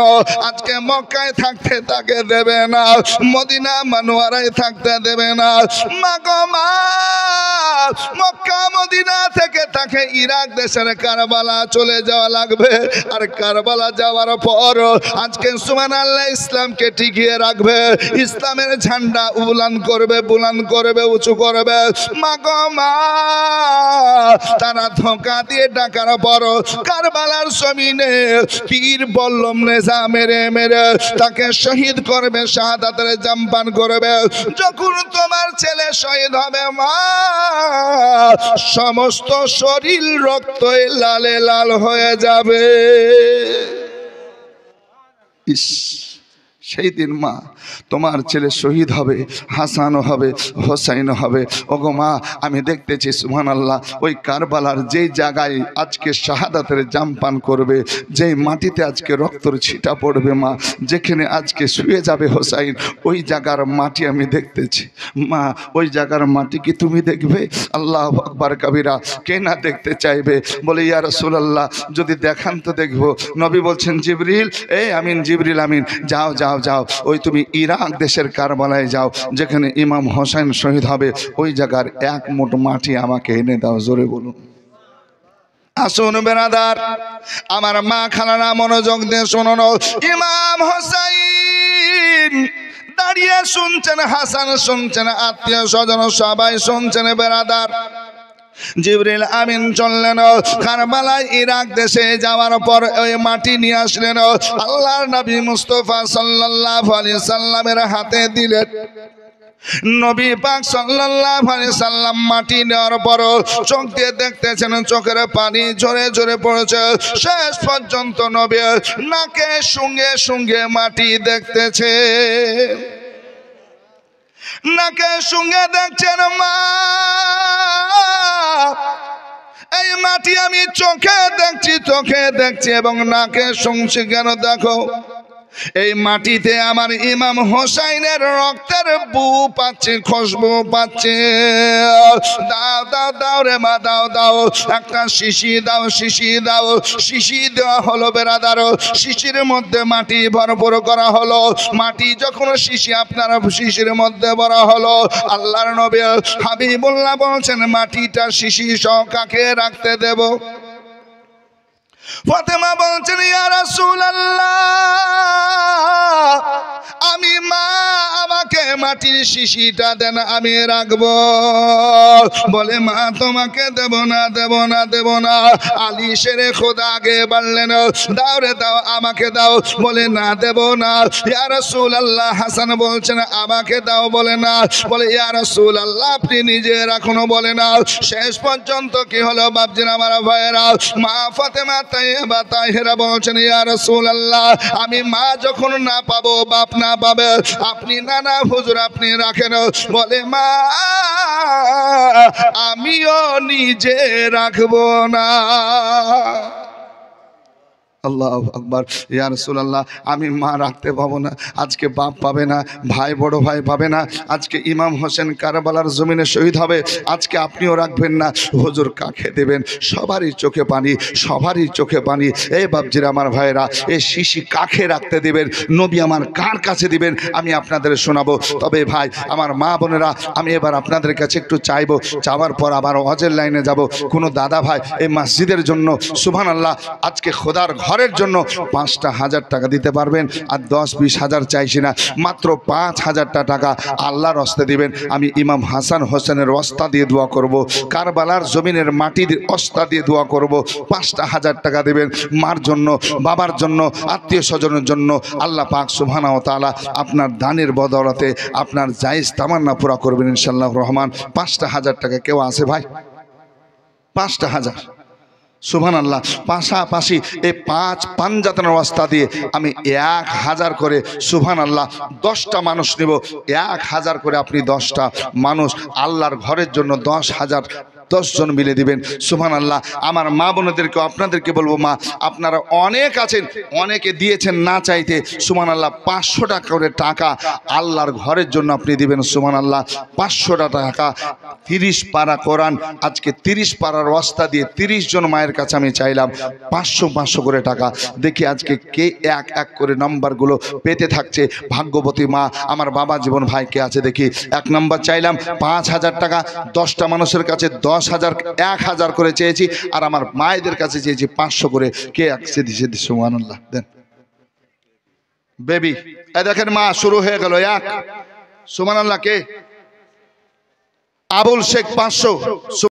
আজকে মক্কায় থাকতে তাকে দেবে না, মদিনা মানোয়ারায় থাকতে দেবে না। মা গো মা, মক্কা মদিনা থেকে তাকে ইরাক দেশের কারবালা চলে যাওয়া লাগবে। আর কারবালা যাওয়ার পর আজকে সুবহানাল্লাহ ইসলামকে টিকিয়ে রাখবে, ইসলামের ঝান্ডা বুলন্দ করবে, বুলন্দ করবে, উঁচু করবে। মা গো মা, তারা ধোঁকা দিয়ে ডাকার পর কারবালার জমিনে পীর বল্লম নেজা মেরে মেরে তাকে শহীদ করবে, শাহাদাতের জাম পান করবে। যখন তোমার ছেলে শহীদ হবে মা, সমস্ত শরীর রক্তে লালে লাল হয়ে যাবে। ইস, সেই দিন মা তোমার ছেলে শহীদ হবে, হাসানও হবে, হোসাইনও হবে। ওগো মা, আমি দেখতেছি সুবহানাল্লাহ ওই কারবালার যেই জায়গায় আজকে শাহাদাতের জাম পান করবে, যেই মাটিতে আজকে রক্তর ছিটা পড়বে মা, যেখানে আজকে শুয়ে যাবে হোসাইন, ওই জায়গার মাটি আমি দেখতেছি মা। ওই জায়গার মাটি কি তুমি দেখবে? আল্লাহু আকবার কাবীরা। কে না দেখতে চাইবে? বলে ইয়া রাসূলুল্লাহ যদি দেখান তো দেখবো। নবী বলছেন জিবরিল, এই আমিন জিবরিল আমিন, যাও যাও যাও, ওই তুমি ইরাক দেশের কারবালায় যাও, যেখানে ইমাম হোসেন শহীদ হবে, ওই জায়গার এক মুঠ মাটি আমাকে এনে দাও। জোরে বলুন। আসুন বেরাদার, আমার মা খালারা মনোযোগ দিয়ে শুনুন। ইমাম হোসেন দাঁড়িয়ে শুনছেন, হাসান শুনছেন, আত্মীয় স্বজন সবাই শুনছেন বেরাদার। জিবরিল আমিন চললেন কারবালায় ইরাক দেশে যাওয়ার পর ওই মাটি নিয়ে আসলেন, আল্লাহর নবী মুস্তাফা সাল্লাল্লাহু আলাইহি সাল্লামের হাতে দিলেন। নবী পাক সাল্লাল্লাহু আলাইহি সাল্লাম মাটি নেওয়ার পর চোখ দিয়ে দেখতেছেন, চোখের পানি ঝরে ঝরে পড়েছে। শেষ পর্যন্ত নবী নাকে সঙ্গে সঙ্গে মাটি দেখতেছে, নাকে সঙ্গে দেখছেন মা। এই মাটি আমি চোখে দেখছি, চোখে দেখছি এবং নাকে শুনছি। কেন? দেখো এই মাটিতে আমার ইমাম হোসাইনের রক্তের বু পাচ্ছে, খুশবু পাচ্ছে। দাও দাও দাও রে মা, দাও দাও, একটা শিশি দাও, শিশি দাও। শিশি দেওয়া হলো বেরাদার, শিশির মধ্যে মাটি ভরপুর করা হলো। মাটি যখন শিশি আপনার শিশির মধ্যে ভরা হলো, আল্লাহর নবী হাবিবুল্লাহ বলছেন মাটিটা শিশি সহ কাকে রাখতে দেব? ফাতেমা বলছেন ইয়া রাসূলুল্লাহ, আমি মা, আমাকে মাটির শিশিটা দেন, আমি রাখবো। বলে মা তোমাকে দেব না, দেব না, দেব না। আলী শেরে খোদা আগে বললেন দাও রে দাও, আমাকে দাও। বলে না, দেব না। ইয়া রাসূলুল্লাহ, হাসান বলছেন আমাকে দাও। বলে না। বলে ইয়া রাসূলুল্লাহ আপনি নিজে রাখুন। বলে না। শেষ পর্যন্ত কি হলো বাপজিরা, আমার ভাইয়েরা, মা ফাতেমা তাইয়্যিবা তাহেরা বলছেন ইয়া রাসূলুল্লাহ, আমি মা যখন না পাবো, বাপ না পাবে, আপনি না না হুজুর আপনি রাখেন। বলে মা আমিও নিজে রাখবো না। আল্লাহু আকবার। ইয়া রাসূলুল্লাহ, আমি মা রাখতে পাবো না, আজকে বাপ পাবে না, ভাই বড় ভাই পাবে না, আজকে ইমাম হোসেন কারবালার জমিনে শহীদ হবে, আজকে আপনিও রাখবেন না। হুজুর কাকে দেবেন? সবারই চোখে পানি, সবারই চোখে পানি। এই বাপজিরা আমার ভাইরা, এই শিশি কাকে রাখতে দিবেন? নবী আমার কার কাছে দিবেন? আমি আপনাদের শোনাবো। তবে ভাই আমার মা বোনেরা, আমি এবার আপনাদের কাছে একটু চাইবো, চাওয়ার পর আবার হজের লাইনে যাব। কোনো দাদা ভাই এই মসজিদের জন্য সুবহানাল্লাহ আজকে খোদার ঘরের জন্য ৫,০০০ টাকা দিতে পারবেন? আর ১০-২০ হাজার চাইছি না, মাত্র ৫,০০০ টাকা আল্লাহর রাস্তায় দিবেন। আমি ইমাম হাসান হোসেনের ওস্তা দিয়ে দোয়া করব, কারবালার জমিনের মাটির ওস্তা দিয়ে দোয়া করব। ৫,০০০ টাকা দেবেন মার জন্য, বাবার জন্য, আত্মীয় স্বজনের জন্য। আল্লাহ পাক সুবহানাহু ওয়া তাআলা আপনার দানের বদৌলতে আপনার জায়েজ তামান্না পুরা করবেন ইনশাআল্লাহ রহমান। ৫,০০০ টাকা কেউ আছে ভাই? ৫,০০০। সুবহানাল্লাহ। পাশাপাশি এই ৫ পাঞ্জাতনের ওয়াস্তা দিয়ে আমি ১,০০০ করে সুবহানাল্লাহ ১০টা মানুষ নেব। ১,০০০ করে আপনি ১০টা মানুষ আল্লাহর ঘরের জন্য ১০,০০০ 10 জন মিলে দিবেন। সুবহানাল্লাহ। আমার মা বোনদেরকে আপনাদেরকে বলবো, মা আপনারা অনেক আছেন, অনেকে দিয়েছেন না চাইতে, সুবহানাল্লাহ 500 টাকা করে টাকা আল্লাহর ঘরের জন্য আপনি দিবেন। সুবহানাল্লাহ 500 টাকা 30 পারা কোরআন, আজকে 30 পারার ওয়াস্তা দিয়ে 30 জন মায়ের কাছে আমি চাইলাম 500 করে টাকা। দেখি আজকে কে এক এক করে নাম্বারগুলো পেতে থাকছে। ভাগ্যবতী মা আমার বাবা জীবন ভাই কে আছে দেখি। 1 নম্বর চাইলাম 5000 টাকা, 10টা মানুষের কাছে 10,000 1000 করে চেয়েছি, আর আমার মায়েদের কাছে চেয়েছি 500 করে। কে একসে দিছে? সুবহানাল্লাহ। দেন বেবি, এই দেখেন মা শুরু হয়ে গেল। 1 সুবহানাল্লাহ। কে? আবুল শেখ 500।